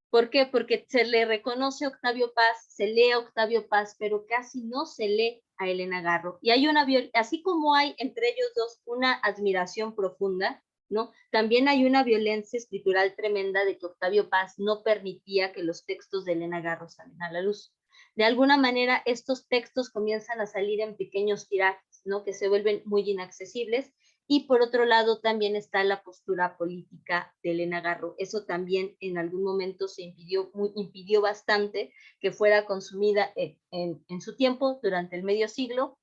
¿Por qué? Porque se le reconoce a Octavio Paz, se lee a Octavio Paz, pero casi no se lee a Elena Garro. Y hay así como hay entre ellos dos una admiración profunda, ¿no? También hay una violencia escritural tremenda de que Octavio Paz no permitía que los textos de Elena Garro salieran a la luz. De alguna manera, estos textos comienzan a salir en pequeños tirajes, ¿no? Que se vuelven muy inaccesibles. Y por otro lado también está la postura política de Elena Garro. Eso también en algún momento se impidió bastante que fuera consumida en su tiempo, durante el medio siglo.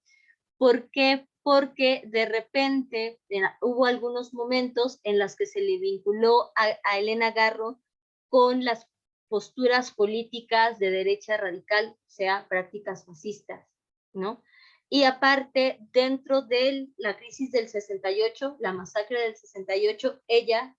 ¿Por qué? Porque de repente hubo algunos momentos en los que se le vinculó a Elena Garro con las posturas políticas de derecha radical, o sea, prácticas fascistas, ¿no? Y aparte, dentro de la crisis del 68, la masacre del 68, ella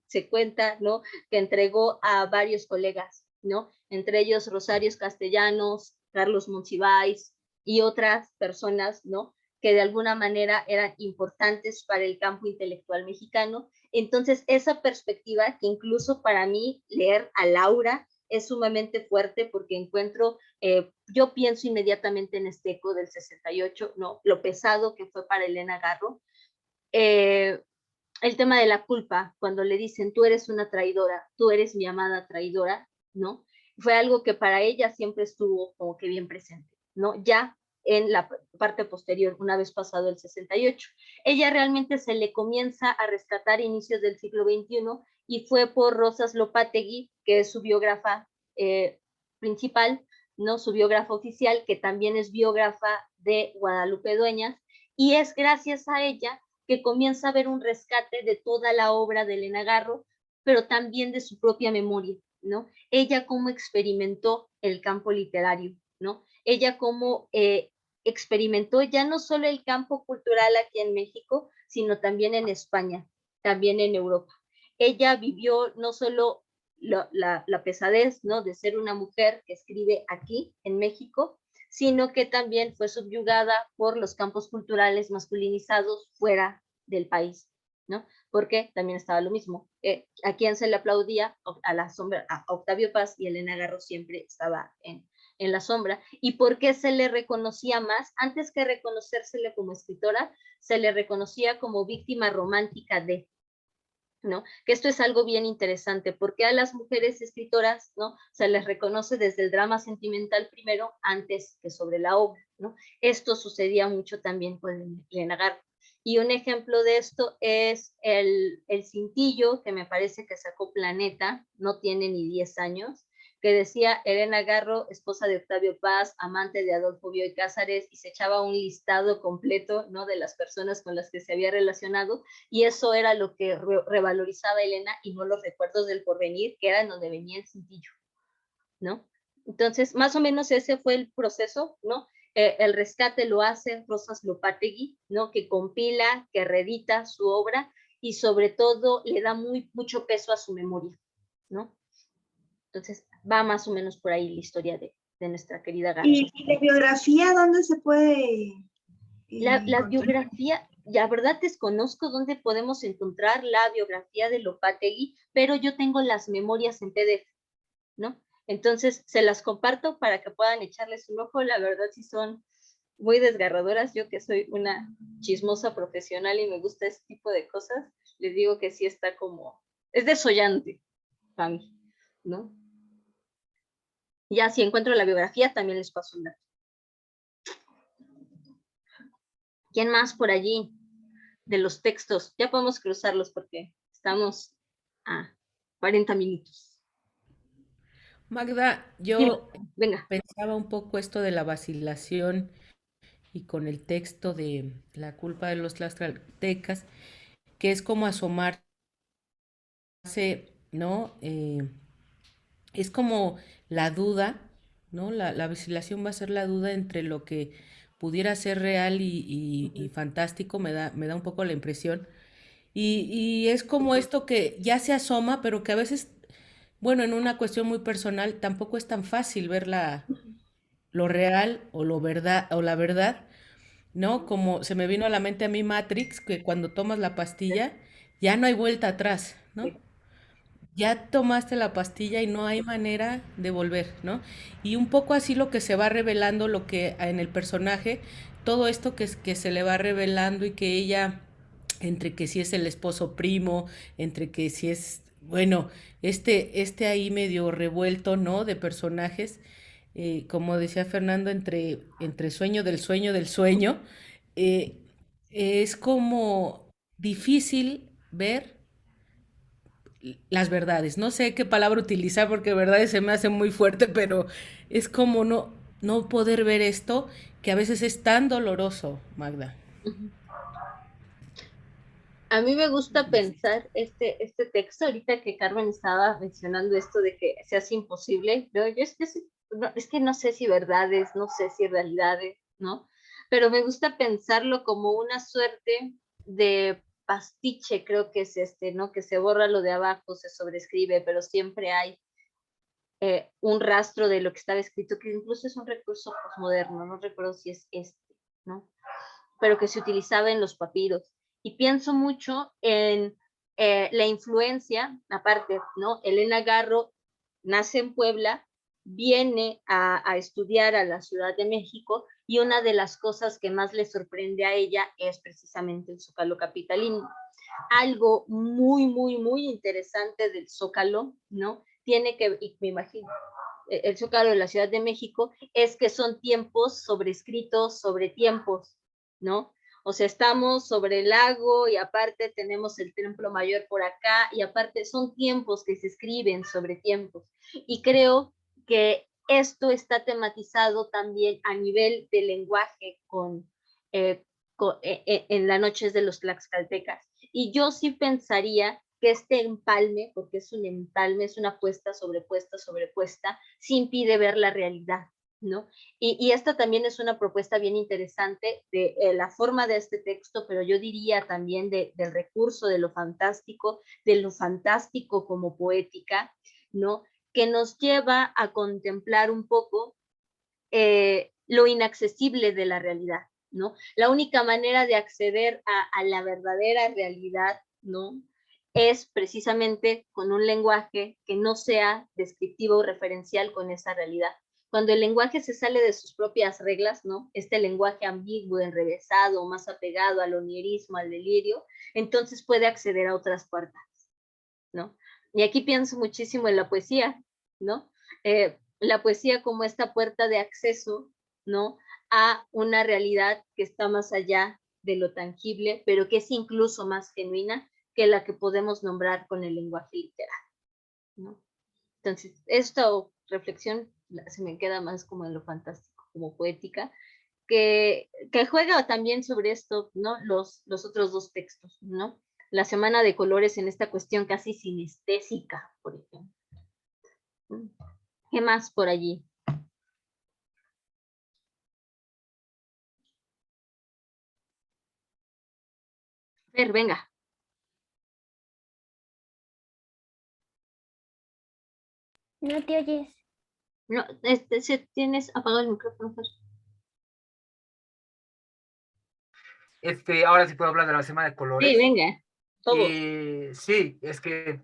se cuenta, ¿no?, que entregó a varios colegas, ¿no? Entre ellos Rosario Castellanos, Carlos Monsiváis y otras personas, ¿no?, que de alguna manera eran importantes para el campo intelectual mexicano. Entonces, esa perspectiva que incluso para mí leer a Laura es sumamente fuerte porque encuentro, yo pienso inmediatamente en este eco del 68, ¿no? Lo pesado que fue para Elena Garro. El tema de la culpa, cuando le dicen, tú eres una traidora, tú eres mi amada traidora, ¿no? Fue algo que para ella siempre estuvo como que bien presente, ¿no? Ya en la parte posterior, una vez pasado el 68. Ella realmente se le comienza a rescatar a inicios del siglo XXI y fue por Rosas Lopategui, que es su biógrafa principal, ¿no? Su biógrafa oficial, que también es biógrafa de Guadalupe Dueñas, y es gracias a ella que comienza a ver un rescate de toda la obra de Elena Garro, pero también de su propia memoria, ¿no? Ella cómo experimentó el campo literario, ¿no? Ella cómo experimentó ya no solo el campo cultural aquí en México, sino también en España, también en Europa. Ella vivió no solo la pesadez, ¿no?, de ser una mujer que escribe aquí en México, sino que también fue subyugada por los campos culturales masculinizados fuera del país, ¿no? Porque también estaba lo mismo. ¿A quién se le aplaudía? A la sombra, a Octavio Paz, y Elena Garro siempre estaba en la sombra. ¿Y por qué se le reconocía más? Antes que reconocérsele como escritora, se le reconocía como víctima romántica de, ¿no? Que esto es algo bien interesante, porque a las mujeres escritoras, ¿no?, se les reconoce desde el drama sentimental primero, antes que sobre la obra, ¿no? ¿no? Esto sucedía mucho también con Elena Garro. Y un ejemplo de esto es el cintillo que me parece que sacó Planeta, no tiene ni 10 años, que decía Elena Garro, esposa de Octavio Paz, amante de Adolfo Bioy Cázares, y se echaba un listado completo, ¿no?, de las personas con las que se había relacionado, y eso era lo que revalorizaba Elena, y no los recuerdos del porvenir, que era en donde venía el cintillo, ¿no? Entonces, más o menos ese fue el proceso, ¿no? El rescate lo hace Rosas Lopategui, ¿no?, que compila, que reedita su obra y sobre todo le da mucho peso a su memoria, ¿no? Entonces, va más o menos por ahí la historia de nuestra querida Garro. ¿Y la biografía dónde se puede la biografía, la verdad desconozco dónde podemos encontrar la biografía de Lopategui, pero yo tengo las memorias en PDF, ¿no? Entonces, se las comparto para que puedan echarles un ojo. La verdad, sí son muy desgarradoras. Yo que soy una chismosa profesional y me gusta este tipo de cosas, les digo que sí está como, es desollante para mí, ¿no? Ya si encuentro la biografía, también les paso un dato. ¿Quién más por allí? De los textos. Ya podemos cruzarlos porque estamos a 40 minutos. Magda, Dime, yo venga. pensaba un poco esto de la vacilación y con el texto de La culpa de los tlaxcaltecas, que es como asomarse, ¿no? Es como la duda, ¿no? La vacilación va a ser la duda entre lo que pudiera ser real y fantástico, me da un poco la impresión. Y es como esto que ya se asoma, pero que a veces, bueno, en una cuestión muy personal, tampoco es tan fácil ver lo real o lo verdad o la verdad, ¿no? Como se me vino a la mente a mí Matrix, que cuando tomas la pastilla ya no hay vuelta atrás, ¿no? Ya tomaste la pastilla y no hay manera de volver, ¿no? Y un poco así lo que se va revelando, lo que en el personaje, todo esto que se le va revelando y que ella, entre que si es el esposo primo, entre que si es, bueno, este ahí medio revuelto, ¿no? De personajes, como decía Fernando, entre sueño del sueño, eh, es como difícil ver las verdades. No sé qué palabra utilizar porque verdades se me hace muy fuerte, pero es como no poder ver esto que a veces es tan doloroso, Magda. A mí me gusta pensar este texto, ahorita que Carmen estaba mencionando esto de que se hace imposible, ¿no? Es que no sé si verdades, no sé si realidades, ¿no? Pero me gusta pensarlo como una suerte de pastiche, creo que es ¿no? Que se borra lo de abajo, se sobrescribe, pero siempre hay un rastro de lo que estaba escrito, que incluso es un recurso postmoderno, no recuerdo si es ¿no? Pero que se utilizaba en los papiros. Y pienso mucho en la influencia, aparte, ¿no? Elena Garro nace en Puebla, viene a estudiar a la Ciudad de México y una de las cosas que más le sorprende a ella es precisamente el Zócalo capitalino. Algo muy interesante del Zócalo, ¿no? Tiene que, y me imagino, el Zócalo de la Ciudad de México, es que son tiempos sobrescritos sobre tiempos, ¿no? O sea, estamos sobre el lago y aparte tenemos el Templo Mayor por acá y aparte son tiempos que se escriben sobre tiempos. Y creo que esto está tematizado también a nivel de lenguaje en las noches de los tlaxcaltecas. Y yo sí pensaría que este empalme, porque es un empalme, es una puesta sobrepuesta, sí impide ver la realidad, ¿no? Y esta también es una propuesta bien interesante de la forma de este texto, pero yo diría también del recurso de lo fantástico como poética, ¿no? Que nos lleva a contemplar un poco lo inaccesible de la realidad, ¿no? La única manera de acceder a la verdadera realidad, ¿no? Es precisamente con un lenguaje que no sea descriptivo o referencial con esa realidad. Cuando el lenguaje se sale de sus propias reglas, ¿no? Este lenguaje ambiguo, enrevesado, más apegado al onierismo, al delirio, entonces puede acceder a otras puertas, ¿no? Y aquí pienso muchísimo en la poesía, ¿no? La poesía como esta puerta de acceso, ¿no? a una realidad que está más allá de lo tangible, pero que es incluso más genuina que la que podemos nombrar con el lenguaje literal, ¿no? Entonces, esta reflexión se me queda más como en lo fantástico, como poética, que juega también sobre esto, ¿no? Los otros dos textos, ¿no? La semana de colores en esta cuestión casi sinestésica, por ejemplo. ¿Qué más por allí? Fer, venga. No te oyes. No, si tienes apagado el micrófono, Fer. Ahora sí puedo hablar de la semana de Sí, colores. venga, todo. Sí, es que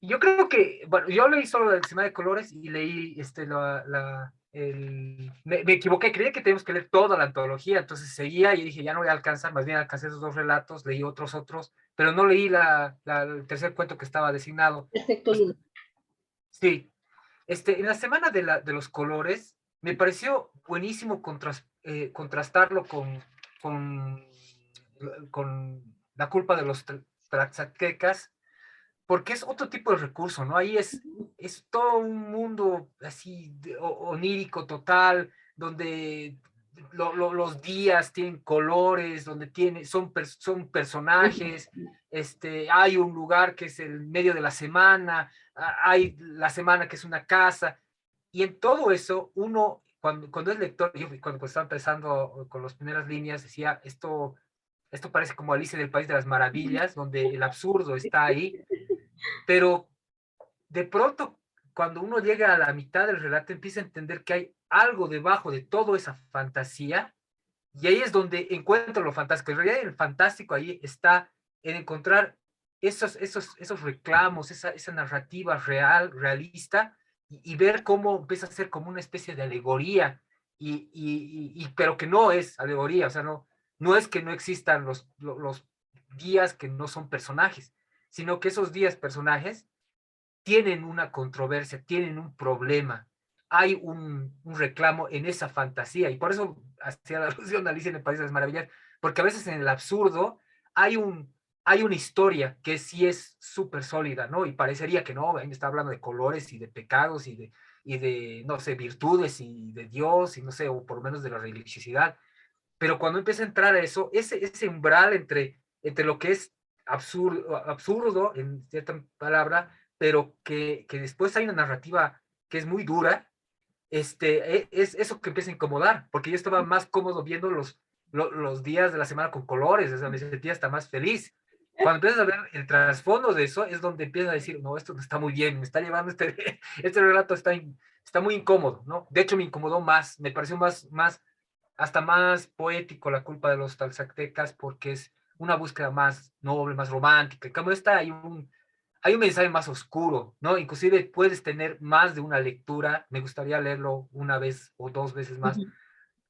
yo creo que, bueno, yo leí solo la semana de colores y leí me equivoqué, creí que teníamos que leer toda la antología, entonces seguía y dije, ya no voy a alcanzar, más bien alcancé esos 2 relatos, leí otros, pero no leí el tercer cuento que estaba designado. Perfecto, Luna. Sí, en la semana de los colores, me pareció buenísimo contrastarlo con, con la culpa de los tlaxcaltecas, porque es otro tipo de recurso, ¿no? Ahí es todo un mundo así onírico total, donde los días tienen colores, donde son personajes, hay un lugar que es el medio de la semana, hay la semana que es una casa, y en todo eso uno, cuando es lector, yo cuando estaba empezando con las primeras líneas, decía, esto parece como Alicia del País de las Maravillas, donde el absurdo está ahí, pero de pronto, cuando uno llega a la mitad del relato, empieza a entender que hay algo debajo de toda esa fantasía, y ahí es donde encuentro lo fantástico. En realidad, el fantástico ahí está en encontrar esos reclamos, esa narrativa realista, y ver cómo empieza a ser como una especie de alegoría, pero que no es alegoría, o sea, no es que no existan los guías que no son personajes, sino que esos días personajes tienen una controversia, tienen un problema, hay un reclamo en esa fantasía, y por eso hacía la alusión a Alicia en el País de las Maravillas, porque a veces en el absurdo hay una historia que sí es súper sólida, ¿no? Y parecería que no, ahí está hablando de colores y de pecados y de, no sé, virtudes y de Dios y no sé, o por lo menos de la religiosidad, pero cuando empieza a entrar a eso, ese umbral entre lo que es absurdo en cierta palabra, pero que después hay una narrativa que es muy dura, es eso que empieza a incomodar, porque yo estaba más cómodo viendo los días de la semana con colores, o sea, me sentía hasta más feliz. Cuando empiezas a ver el trasfondo de eso, es donde empiezas a decir, no, esto no está muy bien, me está llevando este relato está muy incómodo, ¿no? De hecho, me incomodó más, me pareció hasta más poético la culpa de los tlaxcaltecas, porque es una búsqueda más noble, más romántica. Como esta hay un mensaje más oscuro, ¿no? Inclusive puedes tener más de una lectura, me gustaría leerlo una vez o 2 veces más,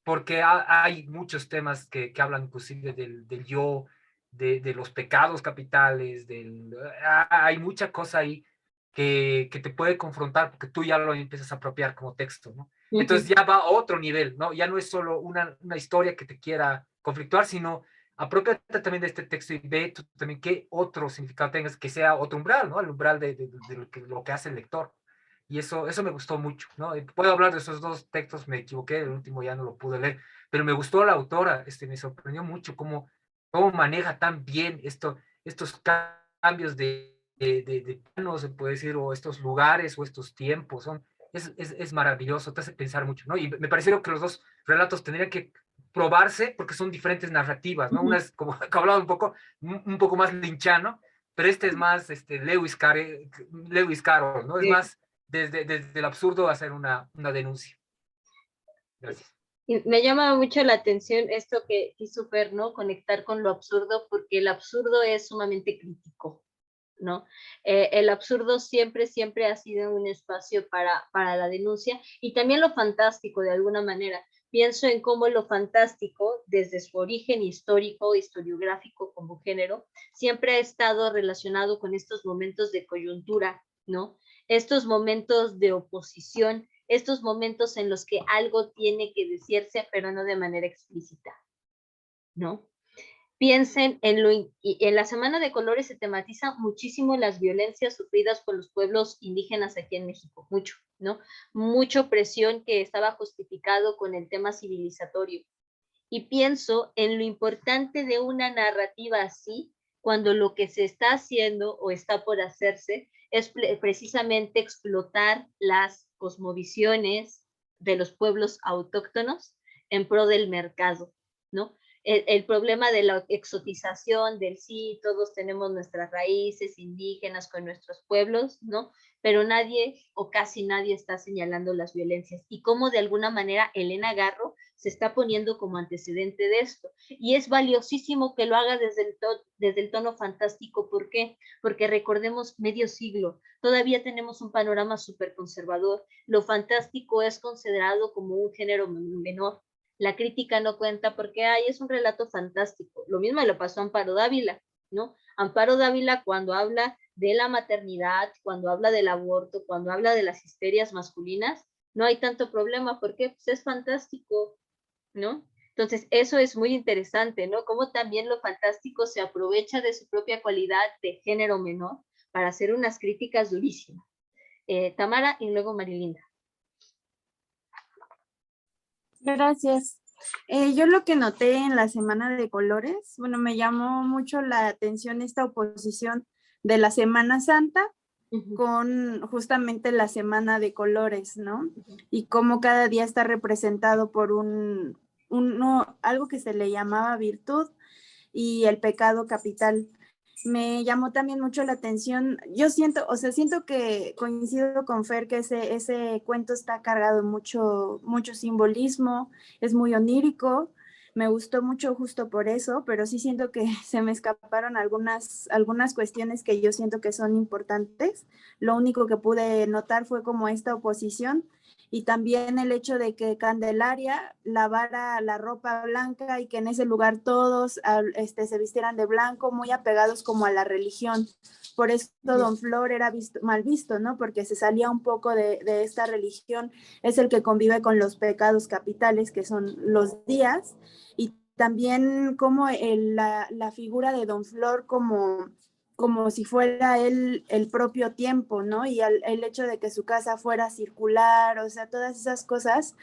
porque hay muchos temas que hablan inclusive del yo, de los pecados capitales, hay mucha cosa ahí que te puede confrontar porque tú ya lo empiezas a apropiar como texto, ¿no? Entonces ya va a otro nivel, ¿no? Ya no es solo una historia que te quiera conflictuar, sino apropiate también de este texto y ve tú también qué otro significado tengas, que sea otro umbral, ¿no? El umbral de lo que hace el lector. Y eso me gustó mucho, ¿no? Puedo hablar de esos 2 textos, me equivoqué, el último ya no lo pude leer, pero me gustó la autora, me sorprendió mucho cómo maneja tan bien estos cambios de planos, se puede decir, o estos lugares, o estos tiempos, es maravilloso, te hace pensar mucho, ¿no? Y me pareció que los 2 relatos tendrían que probarse porque son diferentes narrativas, ¿no? Una es, como hablaba un poco más linchano, pero es más Lewis Carroll, ¿no? Es más desde el absurdo hacer una denuncia. Gracias. Y me llama mucho la atención esto que hizo Fer, ¿no? Conectar con lo absurdo, porque el absurdo es sumamente crítico, ¿no? El absurdo siempre ha sido un espacio para la denuncia, y también lo fantástico de alguna manera. Pienso en cómo lo fantástico, desde su origen histórico, historiográfico como género, siempre ha estado relacionado con estos momentos de coyuntura, ¿no? Estos momentos de oposición estos momentos en los que algo tiene que decirse, pero no de manera explícita, ¿no? Piensen en la Semana de Colores se tematiza muchísimo las violencias sufridas por los pueblos indígenas aquí en México, mucho, ¿no? Mucha presión que estaba justificado con el tema civilizatorio. Y pienso en lo importante de una narrativa así, cuando lo que se está haciendo o está por hacerse es precisamente explotar las cosmovisiones de los pueblos autóctonos en pro del mercado, ¿no? El problema de la exotización, del sí, todos tenemos nuestras raíces indígenas con nuestros pueblos, ¿no? Pero nadie o casi nadie está señalando las violencias y cómo de alguna manera Elena Garro se está poniendo como antecedente de esto. Y es valiosísimo que lo haga desde el tono fantástico. ¿Por qué? Porque recordemos medio siglo, todavía tenemos un panorama súper conservador. Lo fantástico es considerado como un género menor. La crítica no cuenta porque es un relato fantástico. Lo mismo le pasó a Amparo Dávila, ¿no? Amparo Dávila cuando habla de la maternidad, cuando habla del aborto, cuando habla de las histerias masculinas, no hay tanto problema porque pues, es fantástico, ¿no? Entonces, eso es muy interesante, ¿no? Cómo también lo fantástico se aprovecha de su propia cualidad de género menor para hacer unas críticas durísimas. Tamara y luego Marilinda. Gracias. Yo lo que noté en la Semana de Colores, bueno, me llamó mucho la atención esta oposición de la Semana Santa con justamente la Semana de Colores, ¿no? Y cómo cada día está representado por algo que se le llamaba virtud y el pecado capital. Me llamó también mucho la atención. Yo siento que coincido con Fer que ese cuento está cargado de mucho simbolismo, es muy onírico. Me gustó mucho justo por eso, pero sí siento que se me escaparon algunas cuestiones que yo siento que son importantes. Lo único que pude notar fue como esta oposición y también el hecho de que Candelaria lavara la ropa blanca y que en ese lugar todos se vistieran de blanco, muy apegados como a la religión. Por eso Don Flor era mal visto, ¿no? Porque se salía un poco de esta religión, es el que convive con los pecados capitales, que son los días, y también como la figura de Don Flor como si fuera él el propio tiempo, ¿no? Y el hecho de que su casa fuera circular, o sea, todas esas cosas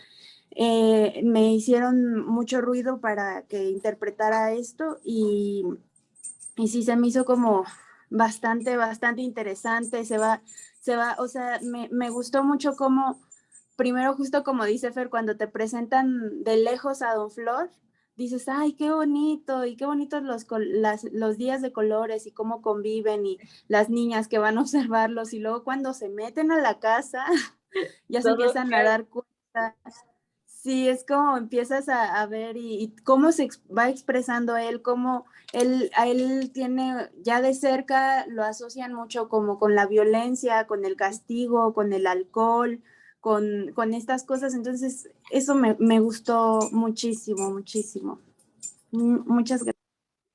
me hicieron mucho ruido para que interpretara esto y sí se me hizo como bastante interesante, o sea, me gustó mucho como, primero justo como dice Fer, cuando te presentan de lejos a Don Flor, dices, ay, qué bonito, y qué bonitos los días de colores y cómo conviven y las niñas que van a observarlos y luego cuando se meten a la casa ya se empiezan a dar cuenta. Sí, es como empiezas a ver y cómo se va expresando él, cómo a él tiene, ya de cerca lo asocian mucho como con la violencia, con el castigo, con el alcohol, con estas cosas. Entonces, eso me gustó muchísimo. Muchas gracias.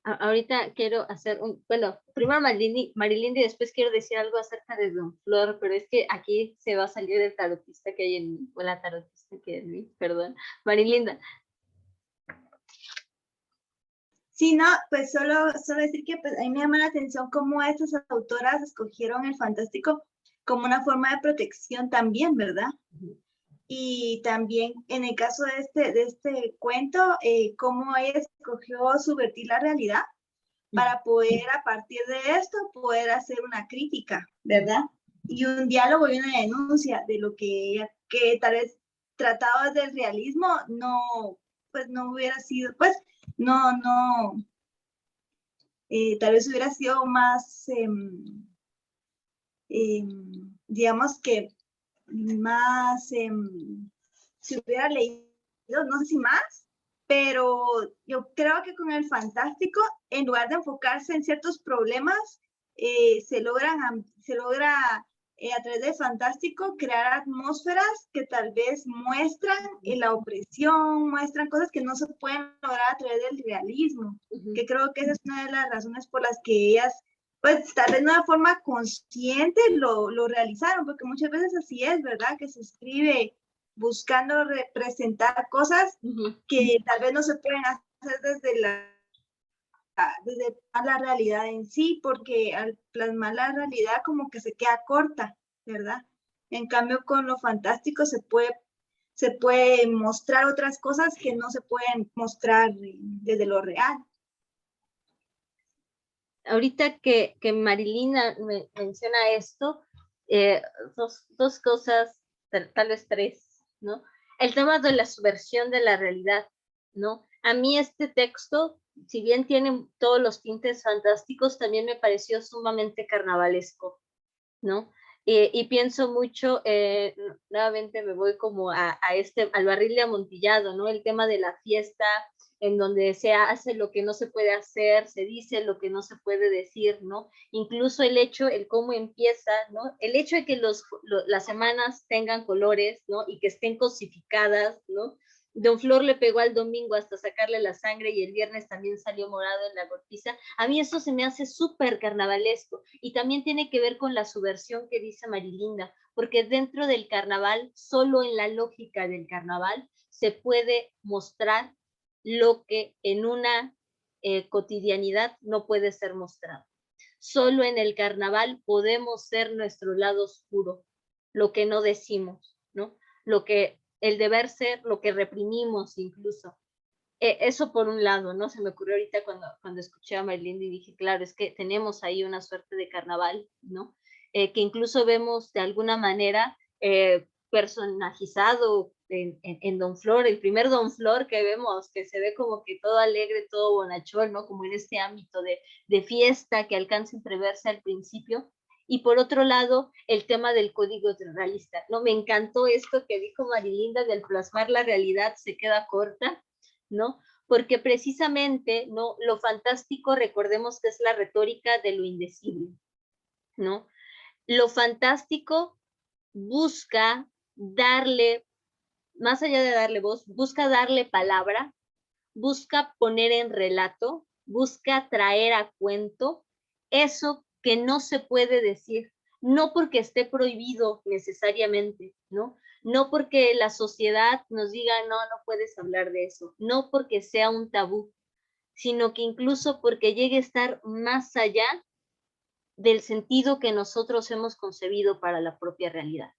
Ahorita quiero hacer primero Marilinda y después quiero decir algo acerca de Don Flor, pero es que aquí se va a salir el tarotista que hay en mí, o la tarotista que hay en mí, perdón. Marilinda. Sí, no, pues solo decir que pues, a mí me llama la atención cómo estas autoras escogieron el fantástico como una forma de protección también, ¿verdad? Y también en el caso de este cuento, cómo ella escogió subvertir la realidad para poder, a partir de esto, poder hacer una crítica, ¿verdad? Y un diálogo y una denuncia de lo que tal vez tratado desde el realismo no hubiera sido, pues, tal vez hubiera sido más, digamos que más, si hubiera leído, no sé si más, pero yo creo que con el fantástico, en lugar de enfocarse en ciertos problemas, se logra a través del fantástico crear atmósferas que tal vez muestran la opresión, muestran cosas que no se pueden lograr a través del realismo, que creo que esa es una de las razones por las que ellas, pues tal vez de una forma consciente lo realizaron, porque muchas veces así es, ¿verdad? Que se escribe buscando representar cosas que tal vez no se pueden hacer desde la realidad en sí, porque al plasmar la realidad como que se queda corta, ¿verdad? En cambio, con lo fantástico se puede mostrar otras cosas que no se pueden mostrar desde lo real. Ahorita que Marilina me menciona esto, dos cosas, tal vez tres, ¿no? El tema de la subversión de la realidad, ¿no? A mí este texto, si bien tiene todos los tintes fantásticos, también me pareció sumamente carnavalesco, ¿no? Y pienso mucho, nuevamente me voy como al barril de Amontillado, ¿no? El tema de la fiesta, en donde se hace lo que no se puede hacer, se dice lo que no se puede decir, ¿no? Incluso el cómo empieza, ¿no? El hecho de que las semanas tengan colores, ¿no? Y que estén cosificadas, ¿no? Don Flor le pegó al domingo hasta sacarle la sangre y el viernes también salió morado en la golpiza. A mí eso se me hace súper carnavalesco y también tiene que ver con la subversión que dice Marilinda, porque dentro del carnaval, solo en la lógica del carnaval, se puede mostrar lo que en una cotidianidad no puede ser mostrado. Solo en el carnaval podemos ser nuestro lado oscuro, lo que no decimos, ¿no? El deber ser, lo que reprimimos incluso. Eso por un lado, ¿no? Se me ocurrió ahorita cuando escuché a Marilyn y dije, claro, es que tenemos ahí una suerte de carnaval, ¿no? Que incluso vemos de alguna manera personajizado en Don Flor, el primer Don Flor que vemos, que se ve como que todo alegre, todo bonachón, ¿no? Como en este ámbito de fiesta que alcanza a entreverse al principio. Y por otro lado, el tema del código realista, ¿no? Me encantó esto que dijo Marilinda, del plasmar la realidad se queda corta, ¿no? Porque precisamente, ¿no? Lo fantástico, recordemos que es la retórica de lo indecible, ¿no? Lo fantástico busca darle, más allá de darle voz, busca darle palabra, busca poner en relato, busca traer a cuento eso que no se puede decir, no porque esté prohibido necesariamente, ¿no? No porque la sociedad nos diga, no puedes hablar de eso, no porque sea un tabú, sino que incluso porque llegue a estar más allá del sentido que nosotros hemos concebido para la propia realidad.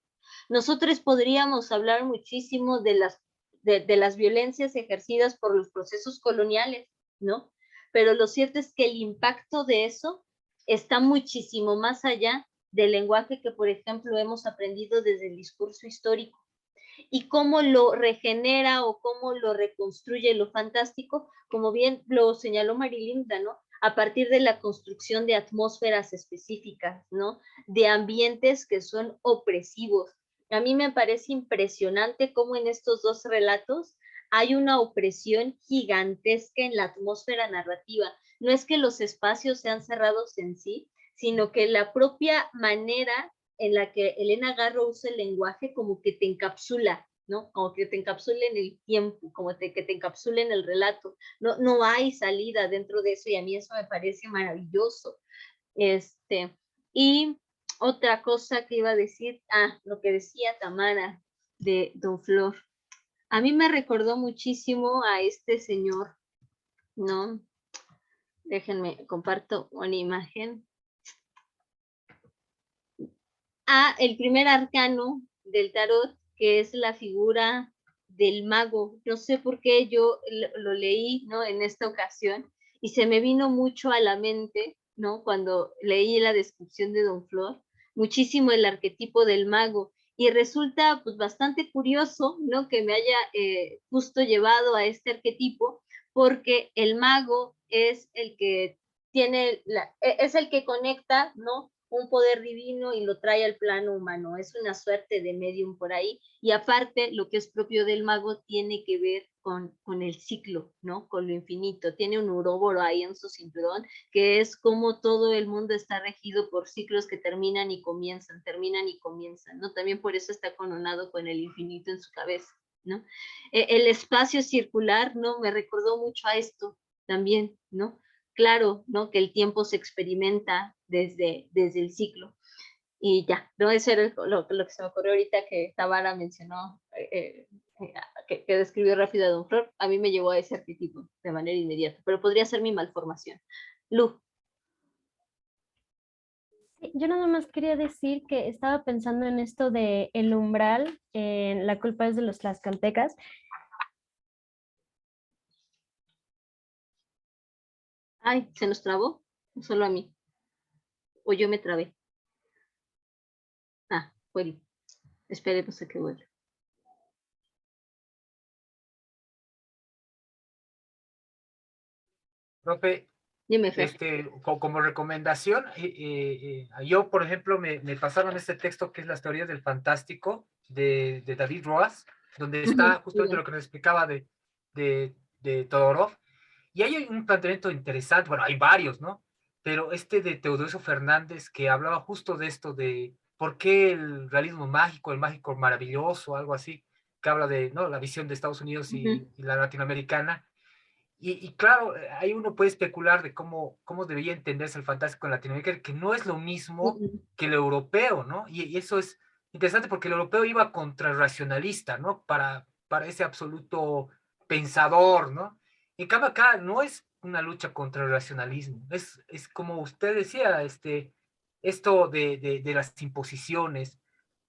Nosotros podríamos hablar muchísimo de las violencias ejercidas por los procesos coloniales, ¿no? Pero lo cierto es que el impacto de eso está muchísimo más allá del lenguaje que, por ejemplo, hemos aprendido desde el discurso histórico. Y cómo lo regenera o cómo lo reconstruye lo fantástico, como bien lo señaló Marilinda, ¿no? A partir de la construcción de atmósferas específicas, ¿no? De ambientes que son opresivos. A mí me parece impresionante cómo en estos dos relatos hay una opresión gigantesca en la atmósfera narrativa. No es que los espacios sean cerrados en sí, sino que la propia manera en la que Elena Garro usa el lenguaje como que te encapsula, ¿no? Como que te encapsula en el tiempo, que te encapsula en el relato. No hay salida dentro de eso y a mí eso me parece maravilloso. Y otra cosa que iba a decir, lo que decía Tamara de Don Flor. A mí me recordó muchísimo a este señor, ¿no? Déjenme, comparto una imagen. El primer arcano del tarot, que es la figura del mago. No sé por qué yo lo leí, ¿no? En esta ocasión y se me vino mucho a la mente, ¿no? Cuando leí la descripción de Don Flor, muchísimo el arquetipo del mago y resulta pues bastante curioso, ¿no? Que me haya justo llevado a este arquetipo porque el mago es el que es el que conecta, ¿no? Un poder divino y lo trae al plano humano. Es una suerte de medium por ahí. Y aparte, lo que es propio del mago tiene que ver con el ciclo, ¿no? Con lo infinito. Tiene un uróboro ahí en su cinturón, que es como todo el mundo está regido por ciclos que terminan y comienzan, ¿no? También por eso está coronado con el infinito en su cabeza, ¿no? El espacio circular, ¿no? Me recordó mucho a esto también, ¿no? Claro, ¿no? Que el tiempo se experimenta desde el ciclo. Y ya, no, eso era lo que se me ocurrió ahorita que Tamara mencionó, que describió rápido a Don Flor. A mí me llevó a ese arquetipo de manera inmediata, pero podría ser mi malformación. Lu. Sí, yo nada más quería decir que estaba pensando en esto de el umbral, en La culpa es de los tlaxcaltecas. Ay, ¿se nos trabó? ¿O solo a mí? ¿O yo me trabé? Ah, bueno, esperemos a que vuelva. Profe, Dime, Fer. como recomendación, yo, por ejemplo, me pasaron este texto que es Las teorías del fantástico de David Roas, donde está justamente lo que nos explicaba de Todorov. Y hay un planteamiento interesante, bueno, hay varios, ¿no? Pero este de Teodosio Fernández, que hablaba justo de esto, de por qué el realismo mágico, el mágico maravilloso, algo así, que habla de, ¿no?, la visión de Estados Unidos y la latinoamericana. Y claro, ahí uno puede especular de cómo debería entenderse el fantástico en Latinoamérica, que no es lo mismo que el europeo, ¿no? Y eso es interesante porque el europeo iba contra el racionalista, ¿no? Para ese absoluto pensador, ¿no? En cambio acá no es una lucha contra el racionalismo, es como usted decía, esto de las imposiciones,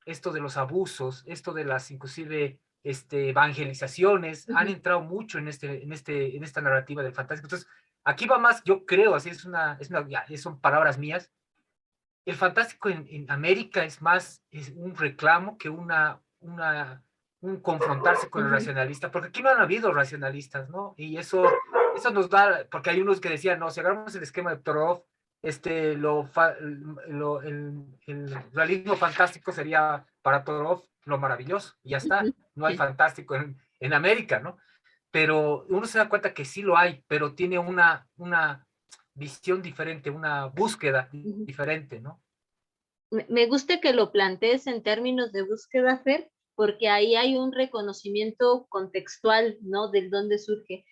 esto de los abusos, esto de las inclusive evangelizaciones, han entrado mucho en esta narrativa del fantástico. Entonces, aquí va más, yo creo, así ya, son palabras mías, el fantástico en América es más un reclamo que un confrontarse con el racionalista, porque aquí no han habido racionalistas, ¿no? Y eso nos da, porque hay unos que decían, no, si agarramos el esquema de Torov, el realismo fantástico sería para Torov lo maravilloso, y ya está, no hay fantástico en América, ¿no? Pero uno se da cuenta que sí lo hay, pero tiene una visión diferente, una búsqueda diferente, ¿no? Me gusta que lo plantees en términos de búsqueda, Fer, porque ahí hay un reconocimiento contextual, ¿no? Del dónde surge.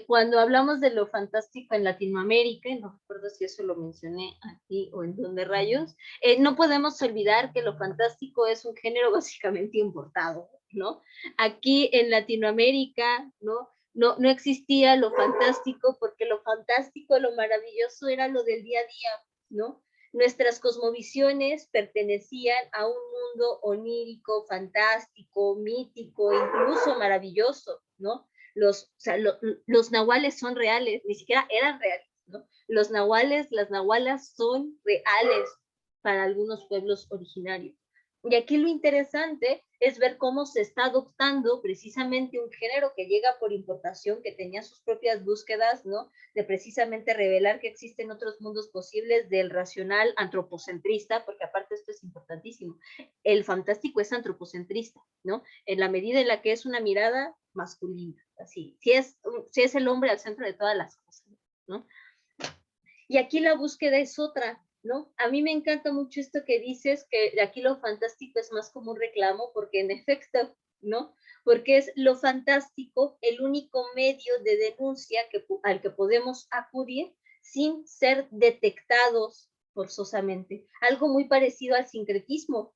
Cuando hablamos de lo fantástico en Latinoamérica, no recuerdo si eso lo mencioné aquí o en Donde Rayos, no podemos olvidar que lo fantástico es un género básicamente importado, ¿no? Aquí en Latinoamérica, ¿no? No existía lo fantástico porque lo fantástico, lo maravilloso era lo del día a día, ¿no? Nuestras cosmovisiones pertenecían a un mundo onírico, fantástico, mítico, incluso maravilloso, ¿no? Los nahuales son reales, ni siquiera eran reales, ¿no? Los nahuales, las nahualas son reales para algunos pueblos originarios. Y aquí lo interesante es ver cómo se está adoptando precisamente un género que llega por importación, que tenía sus propias búsquedas, ¿no? De precisamente revelar que existen otros mundos posibles del racional antropocentrista, porque aparte esto es importantísimo. El fantástico es antropocentrista, ¿no? En la medida en la que es una mirada masculina, así. Si es el hombre al centro de todas las cosas, ¿no? Y aquí la búsqueda es otra, ¿no? A mí me encanta mucho esto que dices, que aquí lo fantástico es más como un reclamo, porque en efecto, ¿no? Porque es lo fantástico el único medio de denuncia al que podemos acudir sin ser detectados forzosamente. Algo muy parecido al sincretismo,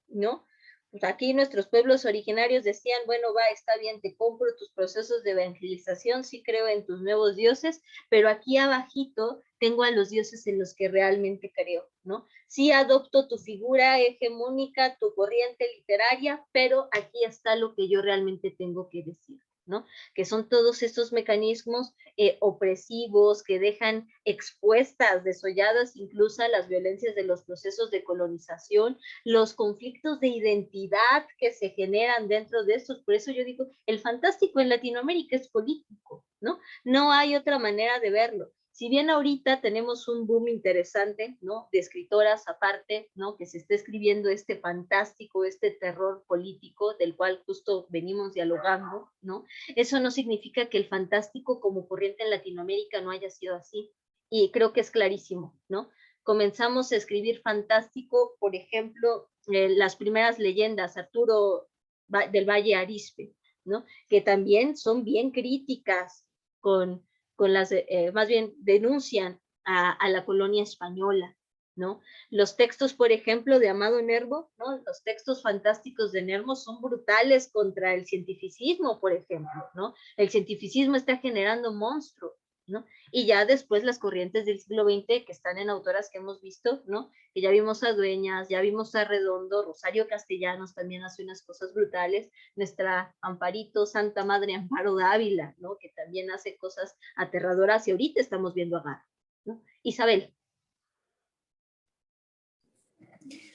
¿no? Pues aquí nuestros pueblos originarios decían, bueno, va, está bien, te compro tus procesos de evangelización, sí creo en tus nuevos dioses, pero aquí abajito tengo a los dioses en los que realmente creo, ¿no? Sí adopto tu figura hegemónica, tu corriente literaria, pero aquí está lo que yo realmente tengo que decir, ¿no? Que son todos estos mecanismos opresivos que dejan expuestas, desolladas incluso a las violencias de los procesos de colonización, los conflictos de identidad que se generan dentro de estos. Por eso yo digo, el fantástico en Latinoamérica es político, ¿no? No hay otra manera de verlo. Si bien ahorita tenemos un boom interesante, ¿no? De escritoras aparte, ¿no? Que se está escribiendo este fantástico, este terror político del cual justo venimos dialogando, ¿no? Eso no significa que el fantástico como corriente en Latinoamérica no haya sido así. Y creo que es clarísimo, ¿no? Comenzamos a escribir fantástico, por ejemplo, las primeras leyendas, Arturo del Valle Arizpe, ¿no? Que también son bien críticas con las, más bien denuncian a la colonia española, ¿no? Los textos, por ejemplo, de Amado Nervo, ¿no? Los textos fantásticos de Nervo son brutales contra el cientificismo, por ejemplo, ¿no? El cientificismo está generando monstruos, ¿no? Y ya después las corrientes del siglo XX que están en autoras que hemos visto, ¿no? Que ya vimos a Dueñas, ya vimos a Redondo, Rosario Castellanos también hace unas cosas brutales, nuestra Amparito, Santa Madre Amparo Dávila, ¿no? Que también hace cosas aterradoras y ahorita estamos viendo a Gara, ¿no? Isabel.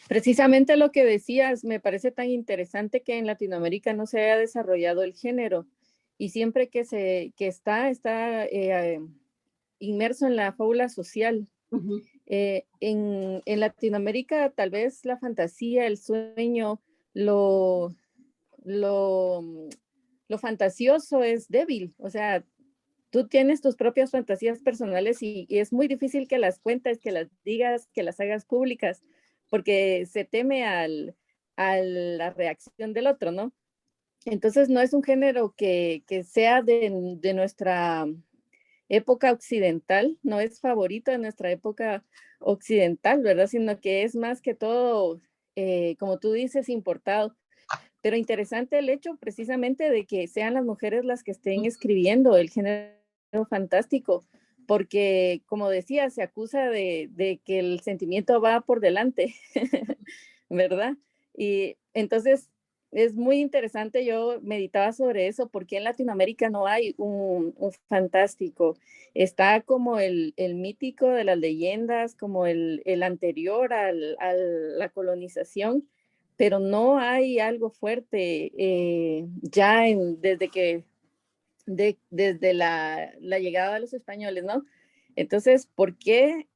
Precisamente lo que decías, me parece tan interesante que en Latinoamérica no se haya desarrollado el género y siempre que está inmerso en la fábula social. En Latinoamérica tal vez la fantasía, el sueño, lo fantasioso es débil, o sea, tú tienes tus propias fantasías personales y es muy difícil que las cuentes, que las digas, que las hagas públicas, porque se teme a la reacción del otro, ¿no? Entonces no es un género que sea de nuestra época occidental, no es favorito de nuestra época occidental, ¿verdad? Sino que es más que todo, como tú dices, importado. Pero interesante el hecho precisamente de que sean las mujeres las que estén escribiendo el género fantástico, porque como decía, se acusa de que el sentimiento va por delante, ¿verdad? Y entonces es muy interesante, yo meditaba sobre eso, porque en Latinoamérica no hay un fantástico, está como el mítico de las leyendas, como el anterior a la colonización, pero no hay algo fuerte ya desde la llegada de los españoles, ¿no? Entonces, ¿por qué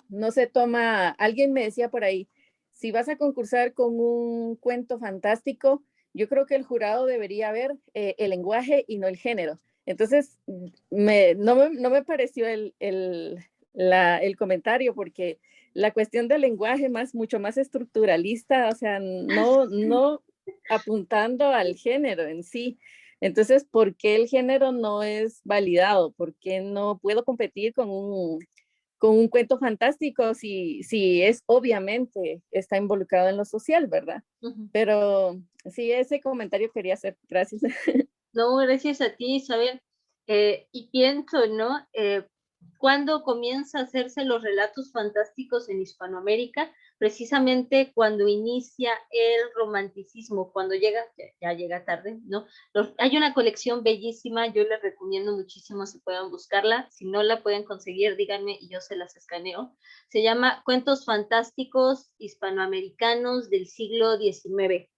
no se toma? Alguien me decía por ahí, si vas a concursar con un cuento fantástico, yo creo que el jurado debería ver el lenguaje y no el género. Entonces, no me pareció el comentario, porque la cuestión del lenguaje mucho más estructuralista, o sea, no apuntando al género en sí. Entonces, ¿por qué el género no es validado? ¿Por qué no puedo competir con un cuento fantástico si es obviamente está involucrado en lo social, ¿verdad? Pero sí, ese comentario quería hacer. Gracias. No, gracias a ti, Isabel. Y pienso, ¿no? ¿Cuándo comienza a hacerse los relatos fantásticos en Hispanoamérica? Precisamente cuando inicia el romanticismo, cuando llega, ya llega tarde, ¿no? Hay una colección bellísima, yo les recomiendo muchísimo si puedan buscarla, si no la pueden conseguir, díganme y yo se las escaneo. Se llama Cuentos Fantásticos Hispanoamericanos del siglo XIX,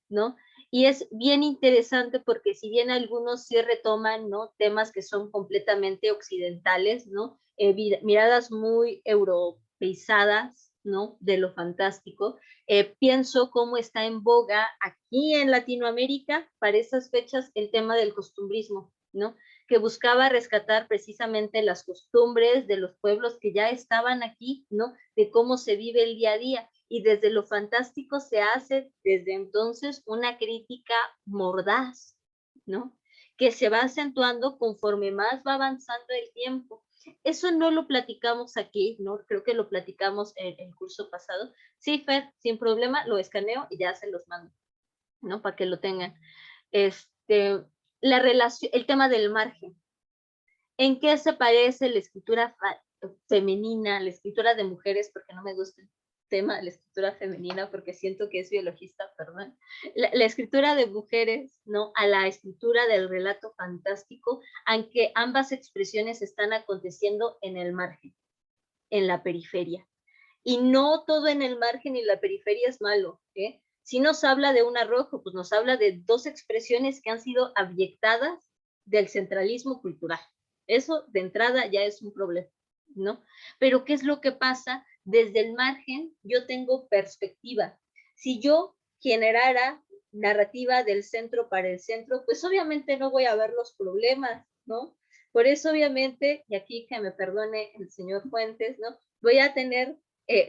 ¿no? Y es bien interesante porque si bien algunos sí retoman, ¿no? Temas que son completamente occidentales, ¿no? Miradas muy europeizadas, ¿no? De lo fantástico. Pienso cómo está en boga aquí en Latinoamérica para esas fechas el tema del costumbrismo, ¿no? Que buscaba rescatar precisamente las costumbres de los pueblos que ya estaban aquí, ¿no? De cómo se vive el día a día. Y desde lo fantástico se hace desde entonces una crítica mordaz, ¿no? Que se va acentuando conforme más va avanzando el tiempo. Eso no lo platicamos aquí, ¿no? Creo que lo platicamos en el curso pasado. Sí, Fer, sin problema, lo escaneo y ya se los mando, ¿no? Para que lo tengan. La relación, el tema del margen. ¿En qué se parece la escritura femenina, la escritura de mujeres? Porque no me gusta el tema de la escritura femenina, porque siento que es biologista, perdón. La escritura de mujeres, ¿no? A la escritura del relato fantástico, aunque ambas expresiones están aconteciendo en el margen, en la periferia. Y no todo en el margen y la periferia es malo, ¿eh? Si nos habla de un arrojo, pues nos habla de dos expresiones que han sido abyectadas del centralismo cultural. Eso de entrada ya es un problema, ¿no? Pero ¿qué es lo que pasa? Desde el margen yo tengo perspectiva. Si yo generara narrativa del centro para el centro, pues obviamente no voy a ver los problemas, ¿no? Por eso obviamente, y aquí que me perdone el señor Fuentes, ¿no? Voy a tener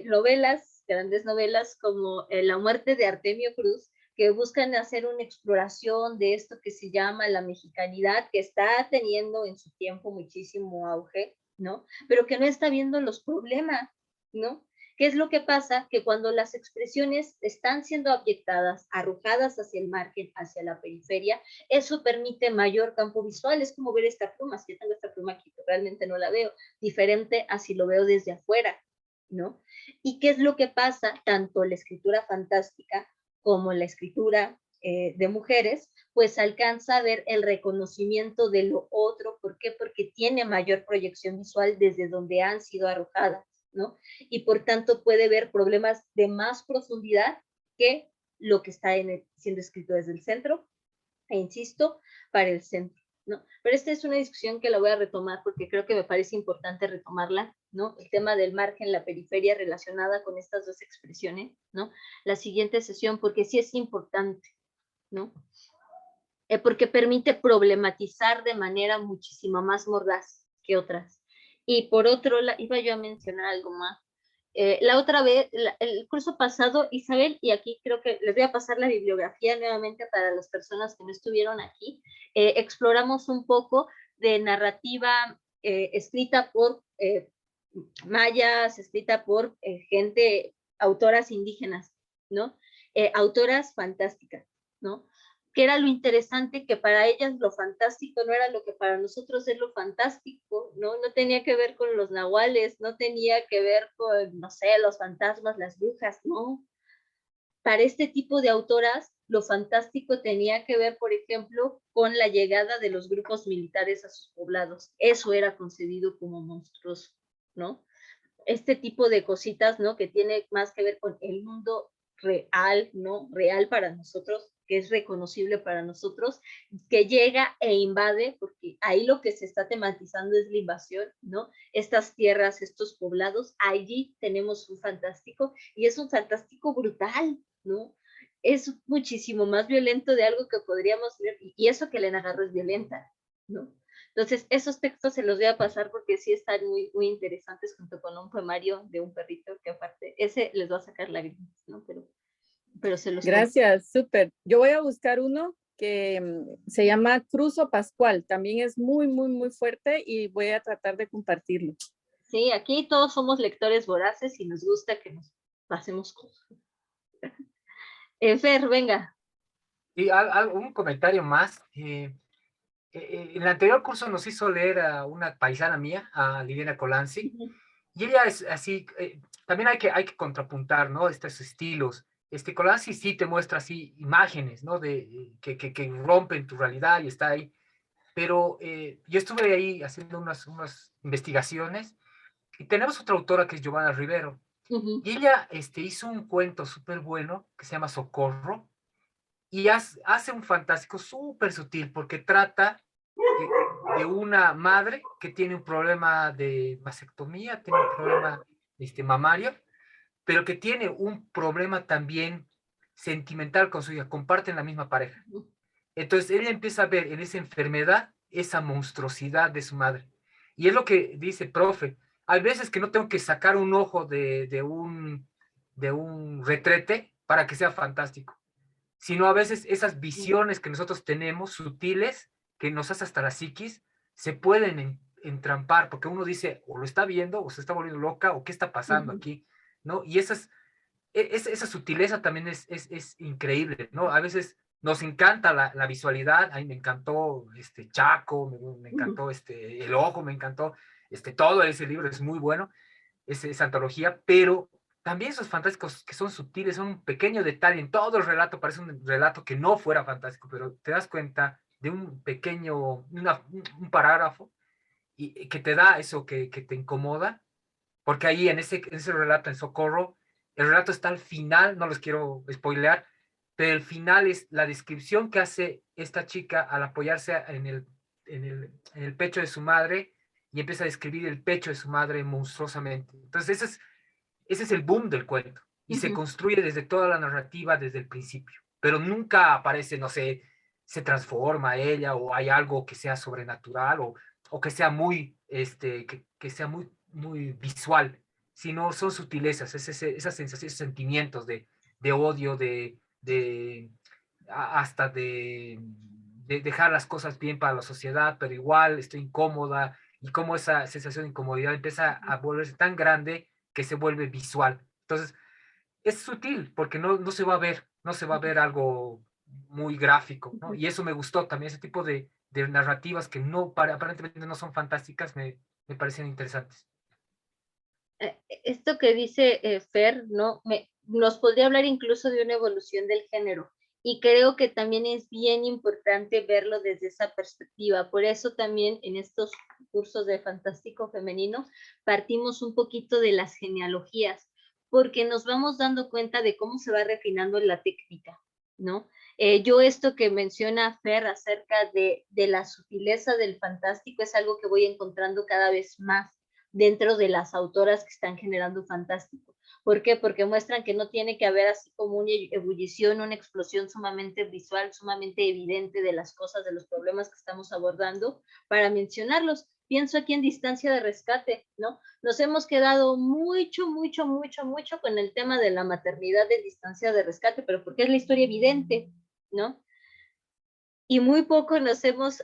novelas, grandes novelas como La muerte de Artemio Cruz, que buscan hacer una exploración de esto que se llama la mexicanidad, que está teniendo en su tiempo muchísimo auge, ¿no? Pero que no está viendo los problemas, ¿no? ¿Qué es lo que pasa? Que cuando las expresiones están siendo abyectadas, arrojadas hacia el margen, hacia la periferia, eso permite mayor campo visual. Es como ver esta pluma. Si yo tengo esta pluma aquí, realmente no la veo. Diferente a si lo veo desde afuera, ¿no? ¿Y qué es lo que pasa? Tanto la escritura fantástica como la escritura de mujeres, pues alcanza a ver el reconocimiento de lo otro. ¿Por qué? Porque tiene mayor proyección visual desde donde han sido arrojadas, ¿no? Y por tanto puede ver problemas de más profundidad que lo que está siendo escrito desde el centro, e insisto, para el centro, ¿no? Pero esta es una discusión que la voy a retomar porque creo que me parece importante retomarla, ¿no? El tema del margen, la periferia relacionada con estas dos expresiones, ¿no? La siguiente sesión, porque sí es importante, ¿no? Porque permite problematizar de manera muchísimo más mordaz que otras. Y por otro lado, iba yo a mencionar algo más. La otra vez, el curso pasado, Isabel, y aquí creo que les voy a pasar la bibliografía nuevamente para las personas que no estuvieron aquí, exploramos un poco de narrativa escrita por mayas, escrita por gente, autoras indígenas, ¿no? Autoras fantásticas, ¿no? Que era lo interesante, que para ellas lo fantástico no era lo que para nosotros es lo fantástico, ¿no? No tenía que ver con los nahuales, no tenía que ver con, no sé, los fantasmas, las brujas, ¿no? Para este tipo de autoras, lo fantástico tenía que ver, por ejemplo, con la llegada de los grupos militares a sus poblados. Eso era concebido como monstruoso, ¿no? Este tipo de cositas, ¿no? Que tiene más que ver con el mundo real, ¿no? Real para nosotros, que es reconocible para nosotros, que llega e invade, porque ahí lo que se está tematizando es la invasión, ¿no? Estas tierras, estos poblados, allí tenemos un fantástico, y es un fantástico brutal, ¿no? Es muchísimo más violento de algo que podríamos ver, y eso que Elena Garro es violenta, ¿no? Entonces, esos textos se los voy a pasar porque sí están muy, muy interesantes, junto con un poemario de un perrito que aparte, ese les va a sacar lágrimas, ¿no? Pero se los Gracias, súper. Yo voy a buscar uno que se llama Cruzo Pascual. También es muy, muy, muy fuerte y voy a tratar de compartirlo. Sí, aquí todos somos lectores voraces y nos gusta que nos pasemos cosas. Fer, venga. Y un comentario más. En el anterior curso nos hizo leer a una paisana mía, a Liliana Colanzi, y ella es así, también hay que contrapuntar, ¿no? Estos estilos. Colanzi sí te muestra así imágenes, ¿no? Que rompen tu realidad y está ahí. Pero yo estuve ahí haciendo unas investigaciones y tenemos otra autora que es Giovanna Rivero. Y ella hizo un cuento súper bueno que se llama Socorro, y hace un fantástico súper sutil porque trata de una madre que tiene un problema de vasectomía, tiene un problema mamario, pero que tiene un problema también sentimental con su hija, comparten la misma pareja. Entonces ella empieza a ver en esa enfermedad esa monstruosidad de su madre. Y es lo que dice, profe, hay veces que no tengo que sacar un ojo de un retrete para que sea fantástico, sino a veces esas visiones que nosotros tenemos, sutiles, que nos hace hasta la psiquis, se pueden entrampar, porque uno dice, o lo está viendo, o se está volviendo loca, o qué está pasando aquí, ¿no? Y esa sutileza también es increíble, ¿no? A veces nos encanta la visualidad, a mí me encantó Chaco, me encantó El Ojo, me encantó todo ese libro, es muy bueno, esa antología, pero también esos fantásticos que son sutiles, son un pequeño detalle en todo el relato, parece un relato que no fuera fantástico, pero te das cuenta de un pequeño, un parágrafo y que te da eso que te incomoda, porque ahí en ese relato, en Socorro, el relato está al final, no los quiero spoilear, pero el final es la descripción que hace esta chica al apoyarse en el pecho de su madre y empieza a describir el pecho de su madre monstruosamente. Entonces ese es el boom del cuento y se construye desde toda la narrativa desde el principio, pero nunca aparece, no sé, se transforma ella o hay algo que sea sobrenatural o que sea muy, que sea muy, muy visual, sino son sutilezas, esas sensaciones, esos sentimientos de odio, hasta de dejar las cosas bien para la sociedad, pero igual estoy incómoda, y cómo esa sensación de incomodidad empieza a volverse tan grande que se vuelve visual. Entonces, es sutil porque no se va a ver, no se va a ver algo muy gráfico, ¿no? Y eso me gustó también, ese tipo de narrativas que aparentemente no son fantásticas, me parecen interesantes. Esto que dice Fer, ¿no? Nos podría hablar incluso de una evolución del género. Y creo que también es bien importante verlo desde esa perspectiva. Por eso también en estos cursos de Fantástico Femenino partimos un poquito de las genealogías, porque nos vamos dando cuenta de cómo se va refinando la técnica, ¿no? Yo esto que menciona Fer acerca de la sutileza del fantástico es algo que voy encontrando cada vez más dentro de las autoras que están generando fantástico. ¿Por qué? Porque muestran que no tiene que haber así como una ebullición, una explosión sumamente visual, sumamente evidente de las cosas, de los problemas que estamos abordando para mencionarlos. Pienso aquí en Distancia de Rescate, ¿no? Nos hemos quedado mucho con el tema de la maternidad de Distancia de Rescate, pero porque es la historia evidente, ¿no? Y muy poco nos hemos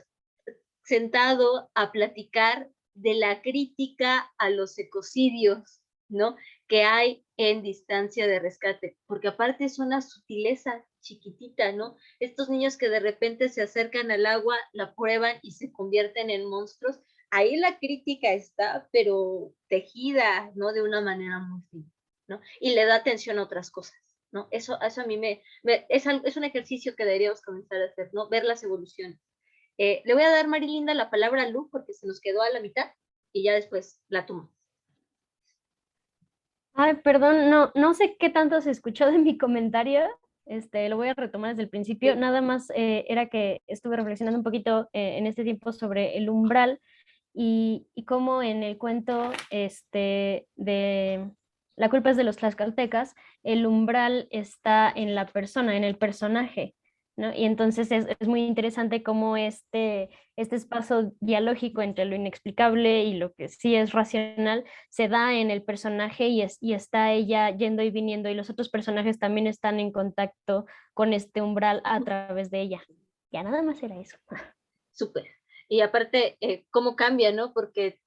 sentado a platicar de la crítica a los ecocidios, ¿no? Que hay en Distancia de Rescate, porque aparte es una sutileza chiquitita, ¿no? Estos niños que de repente se acercan al agua, la prueban y se convierten en monstruos, ahí la crítica está, pero tejida, ¿no? De una manera muy fina, ¿no? Y le da atención a otras cosas, ¿no? Eso a mí es un ejercicio que deberíamos comenzar a hacer, ¿no? Ver las evoluciones. Le voy a dar, Marilinda, la palabra a Lu, porque se nos quedó a la mitad, y ya después la tomo. Ay, perdón, no sé qué tanto se escuchó de mi comentario, lo voy a retomar desde el principio, nada más era que estuve reflexionando un poquito en este tiempo sobre el umbral y cómo en el cuento de La culpa es de los tlaxcaltecas, el umbral está en la persona, en el personaje, ¿no? Y entonces es muy interesante cómo este espacio dialógico entre lo inexplicable y lo que sí es racional se da en el personaje y está ella yendo y viniendo y los otros personajes también están en contacto con este umbral a través de ella. Ya nada más era eso. Súper. Y aparte, cómo cambia, ¿no? Porque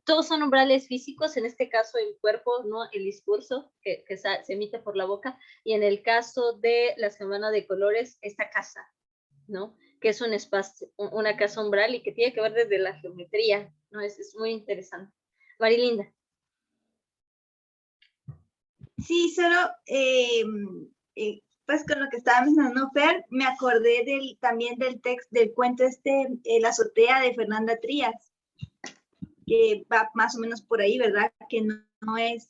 todos son umbrales físicos, en este caso el cuerpo, ¿no? El discurso que se emite por la boca, y en el caso de La Semana de Colores, esta casa, ¿no? Que es un espacio, una casa umbral y que tiene que ver desde la geometría, ¿no? Es muy interesante. Marilinda. Sí, solo pues con lo que estaba mencionando Fer, me acordé también del texto, del cuento La azotea de Fernanda Trías, que va más o menos por ahí, ¿verdad? Que no es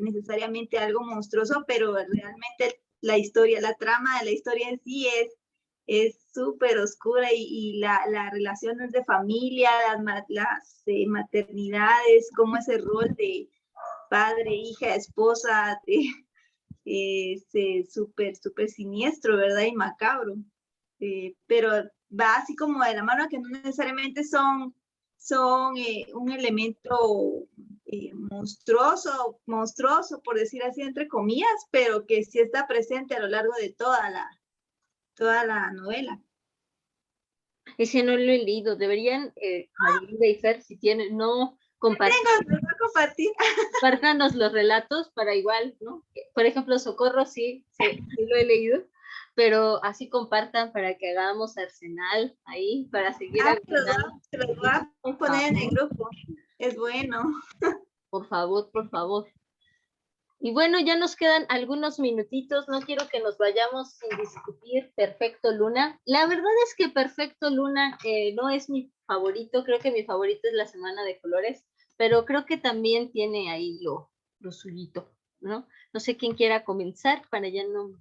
necesariamente algo monstruoso, pero realmente la historia, la trama de la historia en sí es súper oscura y la relaciones de familia, las maternidades, como ese rol de padre, hija, esposa, súper siniestro, ¿verdad? Y macabro. Pero va así como de la mano, que no necesariamente son un elemento monstruoso, por decir así, entre comillas, pero que sí está presente a lo largo de toda la novela. Ese no lo he leído, deberían, Marilinda y Fer, si tienen, no compártanos los relatos para igual, ¿no? Por ejemplo, Socorro sí lo he leído, pero así compartan para que hagamos arsenal ahí, para seguir agrandando. Te los voy a poner en el grupo, es bueno. Por favor. Y bueno, ya nos quedan algunos minutitos, no quiero que nos vayamos sin discutir Perfecto Luna. La verdad es que Perfecto Luna no es mi favorito, creo que mi favorito es La Semana de Colores, pero creo que también tiene ahí lo suyito, ¿no? No sé quién quiera comenzar para ya no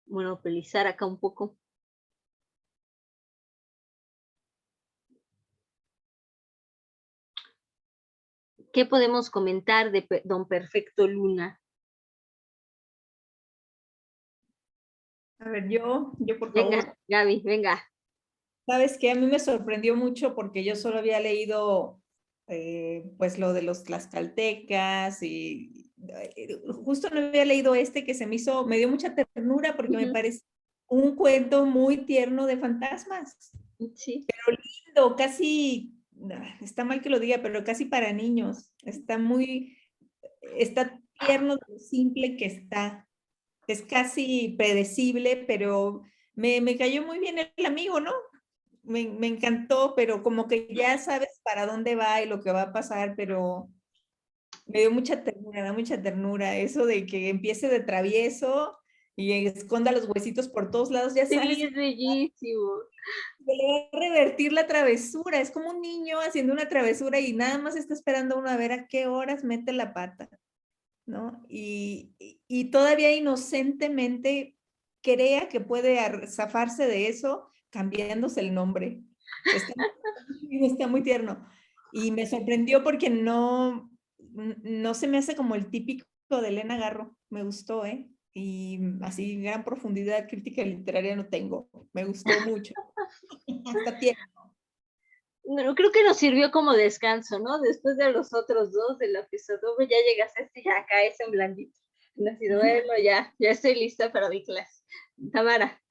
monopolizar acá un poco. ¿Qué podemos comentar de Don Perfecto Luna? A ver, yo por Venga, favor. Gaby, venga. ¿Sabes qué? A mí me sorprendió mucho porque yo solo había leído pues lo de los tlaxcaltecas y justo no había leído que me dio mucha ternura porque me parece un cuento muy tierno de fantasmas. Sí. Pero lindo, casi, está mal que lo diga, pero casi para niños. Está muy, está tierno de lo simple que está. Es casi predecible, pero me cayó muy bien el amigo, ¿no? Me encantó, pero como que ya sabes para dónde va y lo que va a pasar, pero me dio mucha ternura, da mucha ternura eso de que empiece de travieso y esconda los huesitos por todos lados, ya sabes. Sí, es bellísimo. Se le va a revertir la travesura, es como un niño haciendo una travesura y nada más está esperando uno a ver a qué horas mete la pata, ¿no? Y todavía inocentemente crea que puede zafarse de eso cambiándose el nombre. Está muy tierno. Y me sorprendió porque no se me hace como el típico de Elena Garro. Me gustó, ¿eh? Y así gran profundidad crítica literaria no tengo. Me gustó mucho. Está tierno. No, creo que nos sirvió como descanso, ¿no? Después de los otros dos del episodio, ya llegas a este y ya caes en blandito. Así, bueno, ya estoy lista para mi clase. Tamara.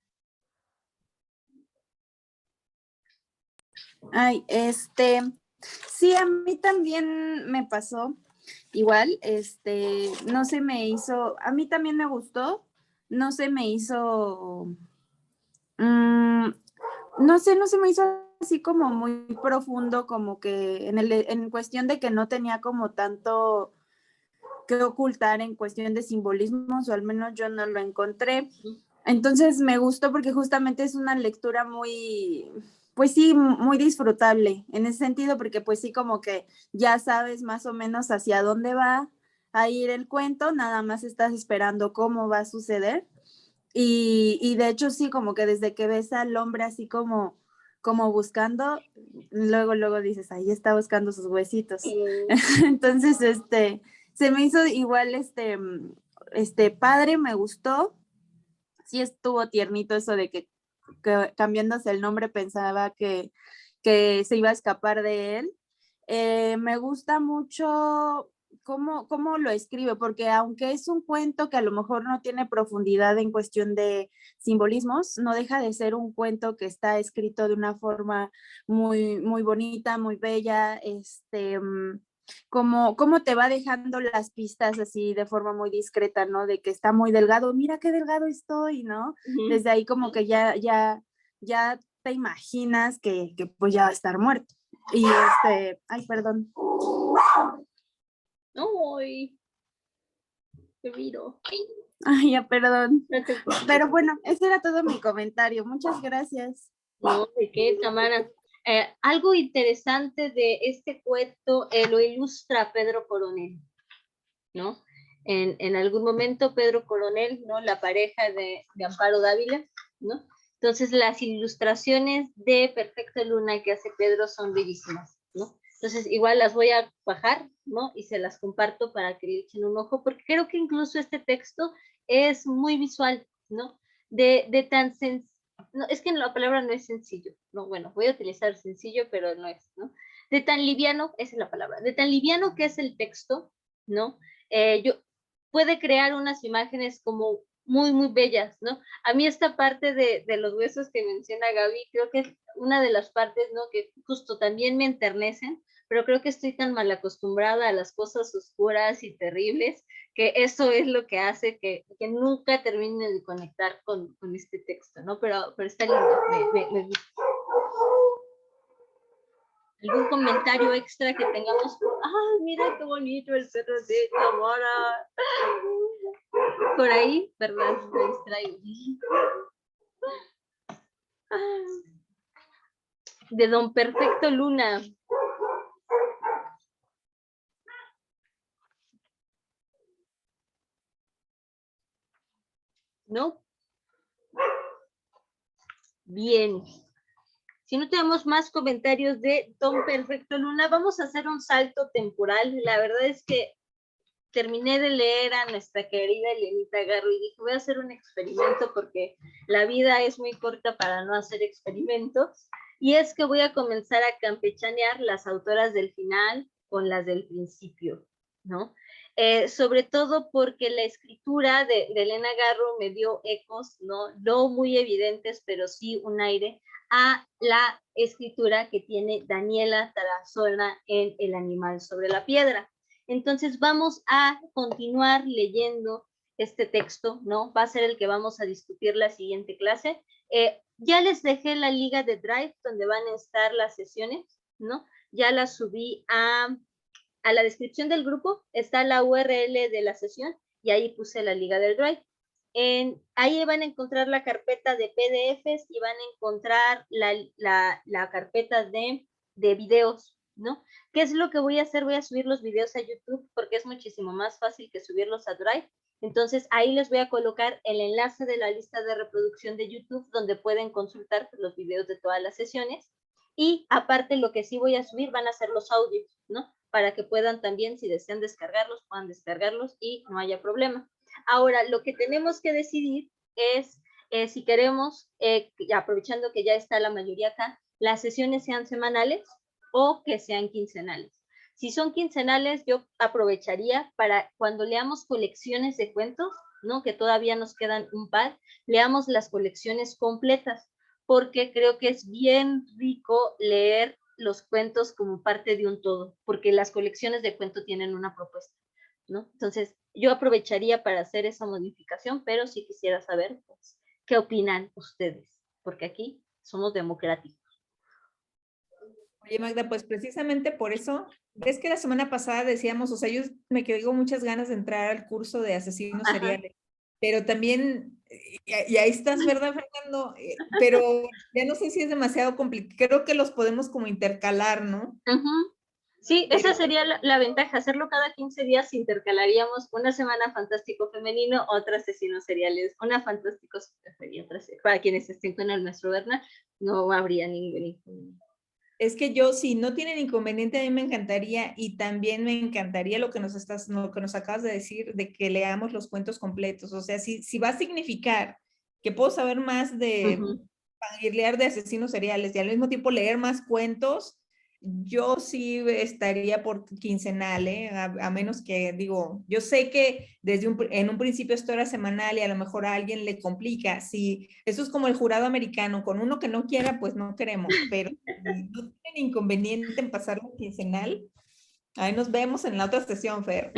Ay, sí, a mí también me pasó igual, no se me hizo, a mí también me gustó, no se me hizo, no sé, no se me hizo así como muy profundo, como que en cuestión de que no tenía como tanto que ocultar en cuestión de simbolismos, o al menos yo no lo encontré. Entonces me gustó porque justamente es una lectura muy, pues sí, muy disfrutable en ese sentido, porque pues sí, como que ya sabes más o menos hacia dónde va a ir el cuento, nada más estás esperando cómo va a suceder. Y de hecho sí, como que desde que ves al hombre así como buscando, luego dices, ahí está buscando sus huesitos. Entonces, se me hizo igual, padre, me gustó. Sí estuvo tiernito eso de que cambiándose el nombre pensaba que se iba a escapar de él. Me gusta mucho cómo lo escribe, porque aunque es un cuento que a lo mejor no tiene profundidad en cuestión de simbolismos, no deja de ser un cuento que está escrito de una forma muy, muy bonita, muy bella, cómo te va dejando las pistas así de forma muy discreta, ¿no? De que está muy delgado, mira qué delgado estoy, ¿no? Desde ahí como que ya te imaginas que pues ya va a estar muerto. Y ay, perdón. Ay, te miro. Ay, ya, perdón. Pero bueno, ese era todo mi comentario. Muchas gracias. No, ¿de qué, Tamara? Algo interesante de este cuento lo ilustra Pedro Coronel, ¿no? En algún momento Pedro Coronel, ¿no? La pareja de Amparo Dávila, ¿no? Entonces las ilustraciones de Perfecto Luna que hace Pedro son bellísimas, ¿no? Entonces igual las voy a bajar, ¿no? Y se las comparto para que le echen un ojo, porque creo que incluso este texto es muy visual, ¿no? De tan sencillo, no, es que la palabra no es sencillo, no, bueno, voy a utilizar sencillo, pero no es, ¿no? De tan liviano, esa es la palabra, de tan liviano que es el texto, ¿no? Puede crear unas imágenes como muy, muy bellas, ¿no? A mí esta parte de los huesos que menciona Gaby, creo que es una de las partes, ¿no? Que justo también me enternecen, pero creo que estoy tan mal acostumbrada a las cosas oscuras y terribles, que eso es lo que hace que nunca termine de conectar con este texto, ¿no? Pero está lindo, me gusta. ¿Algún comentario extra que tengamos? ¡Ay, mira qué bonito el cerro de Tamara! Por ahí, perdón, me distraigo. De Don Perfecto Luna. ¿No? Bien. Si no tenemos más comentarios de Don Perfecto Luna, vamos a hacer un salto temporal. La verdad es que terminé de leer a nuestra querida Elenita Garro y dije, voy a hacer un experimento porque la vida es muy corta para no hacer experimentos. Y es que voy a comenzar a campechanear las autoras del final con las del principio, ¿no? Sobre todo porque la escritura de Elena Garro me dio ecos, no muy evidentes, pero sí un aire a la escritura que tiene Daniela Tarazona en El animal sobre la piedra. Entonces vamos a continuar leyendo este texto, ¿no? Va a ser el que vamos a discutir la siguiente clase. Ya les dejé la liga de Drive donde van a estar las sesiones, ¿no? Ya la subí a la descripción del grupo, está la URL de la sesión y ahí puse la liga del Drive. Ahí van a encontrar la carpeta de PDFs y van a encontrar la carpeta de videos, ¿no? ¿Qué es lo que voy a hacer? Voy a subir los videos a YouTube porque es muchísimo más fácil que subirlos a Drive. Entonces, ahí les voy a colocar el enlace de la lista de reproducción de YouTube donde pueden consultar los videos de todas las sesiones. Y aparte, lo que sí voy a subir van a ser los audios, ¿no? Para que puedan también, si desean descargarlos, puedan descargarlos y no haya problema. Ahora, lo que tenemos que decidir es si queremos, aprovechando que ya está la mayoría acá, las sesiones sean semanales o que sean quincenales. Si son quincenales, yo aprovecharía para cuando leamos colecciones de cuentos, ¿no? Que todavía nos quedan un par, leamos las colecciones completas, porque creo que es bien rico leer los cuentos como parte de un todo, porque las colecciones de cuentos tienen una propuesta, ¿no? Entonces, yo aprovecharía para hacer esa modificación, pero sí quisiera saber, pues, qué opinan ustedes, porque aquí somos democráticos. Oye, Magda, pues precisamente por eso, ves que la semana pasada decíamos, o sea, yo me quedé con muchas ganas de entrar al curso de asesinos seriales, pero también, y ahí estás, ¿verdad, Fernando? Pero ya no sé si es demasiado complicado, creo que los podemos como intercalar, ¿no? Sí, esa sería la ventaja, hacerlo cada 15 días, intercalaríamos una semana fantástico femenino, otra asesinos seriales, una fantástico femenino, para quienes estén con el maestro Bernal, no habría ningún inconveniente. Es que yo, si no tienen inconveniente, a mí me encantaría, y también me encantaría lo que nos acabas de decir, de que leamos los cuentos completos. O sea, si va a significar que puedo saber más de familiar de asesinos seriales y al mismo tiempo leer más cuentos, yo sí estaría por quincenal, a menos que, digo, yo sé que en un principio esto era semanal y a lo mejor a alguien le complica. Si eso es como el jurado americano, con uno que no quiera, pues no queremos, pero si no tienen inconveniente en pasarlo quincenal, ahí nos vemos en la otra sesión, Fer.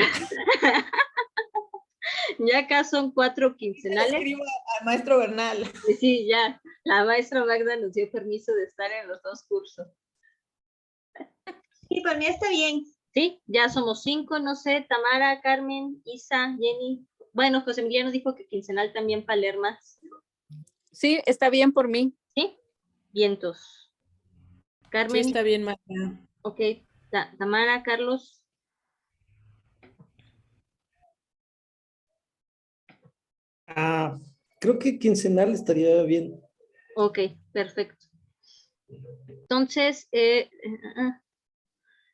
Ya acá son 4 quincenales. Escribo al maestro Bernal. Sí, ya, la maestra Magda nos dio permiso de estar en los 2 cursos. Sí, por mí está bien. Sí, ya somos 5, no sé, Tamara, Carmen, Isa, Jenny. Bueno, José Emiliano dijo que quincenal también para leer más. Sí, está bien por mí. ¿Sí? Vientos. Carmen. Sí, está bien, Magda. Ok, Tamara, Carlos. Creo que quincenal estaría bien. Ok, perfecto. Entonces,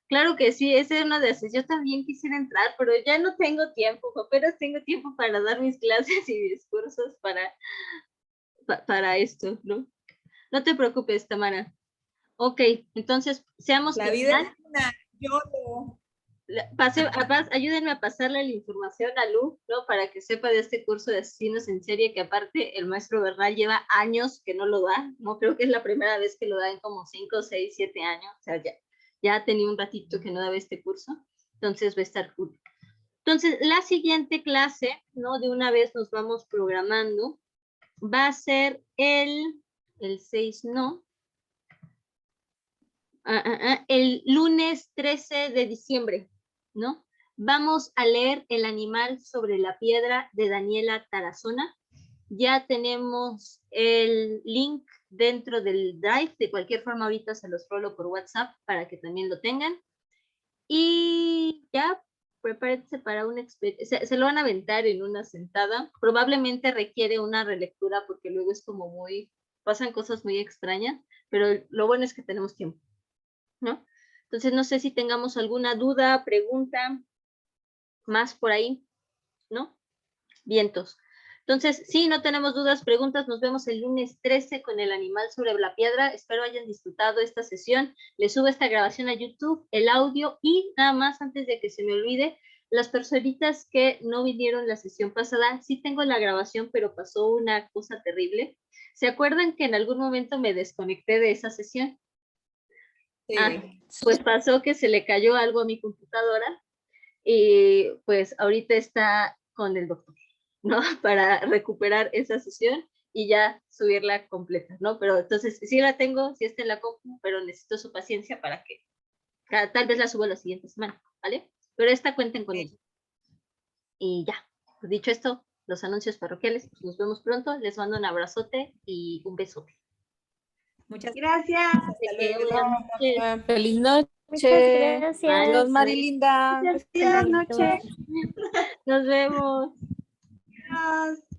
claro que sí, esa es una de esas. Yo también quisiera entrar, pero ya no tengo tiempo, apenas tengo tiempo para dar mis clases y discursos para esto, ¿no? No te preocupes, Tamara. Ok, entonces, seamos La vida es una, yo ayúdenme a pasarle la información a Lu, ¿no? Para que sepa de este curso de asesinos en serie, que aparte el maestro Bernal lleva años que no lo da, ¿no? Creo que es la primera vez que lo da en como 5, 6, 7 años, o sea, ya ha tenido un ratito que no daba este curso, entonces va a estar cool. Entonces, la siguiente clase, ¿no? De una vez nos vamos programando, va a ser el 6, ¿no? El lunes 13 de diciembre, ¿no? Vamos a leer El animal sobre la piedra de Daniela Tarazona. Ya tenemos el link dentro del Drive. De cualquier forma, ahorita se los rolo por WhatsApp para que también lo tengan. Y ya, prepárense para una experiencia. Se lo van a aventar en una sentada. Probablemente requiere una relectura porque luego es como pasan cosas muy extrañas, pero lo bueno es que tenemos tiempo, ¿no? Entonces, no sé si tengamos alguna duda, pregunta más por ahí, ¿no? Vientos. Entonces, sí, no tenemos dudas, preguntas. Nos vemos el lunes 13 con El animal sobre la piedra. Espero hayan disfrutado esta sesión. Les subo esta grabación a YouTube, el audio, y nada más antes de que se me olvide, las personitas que no vinieron la sesión pasada, sí tengo la grabación, pero pasó una cosa terrible. ¿Se acuerdan que en algún momento me desconecté de esa sesión? Sí. Pues pasó que se le cayó algo a mi computadora y pues ahorita está con el doctor, ¿no? Para recuperar esa sesión y ya subirla completa, ¿no? Pero entonces sí la tengo, sí está en la compu, pero necesito su paciencia para que tal vez la suba la siguiente semana, ¿vale? Pero esta cuenten con ella. Y ya, pues dicho esto, los anuncios parroquiales, pues nos vemos pronto, les mando un abrazote y un besote. Muchas Gracias. Que buenas noches. Feliz Muchas noche. gracias. Adiós, Marilinda. Buenas noches. Nos vemos. Adiós.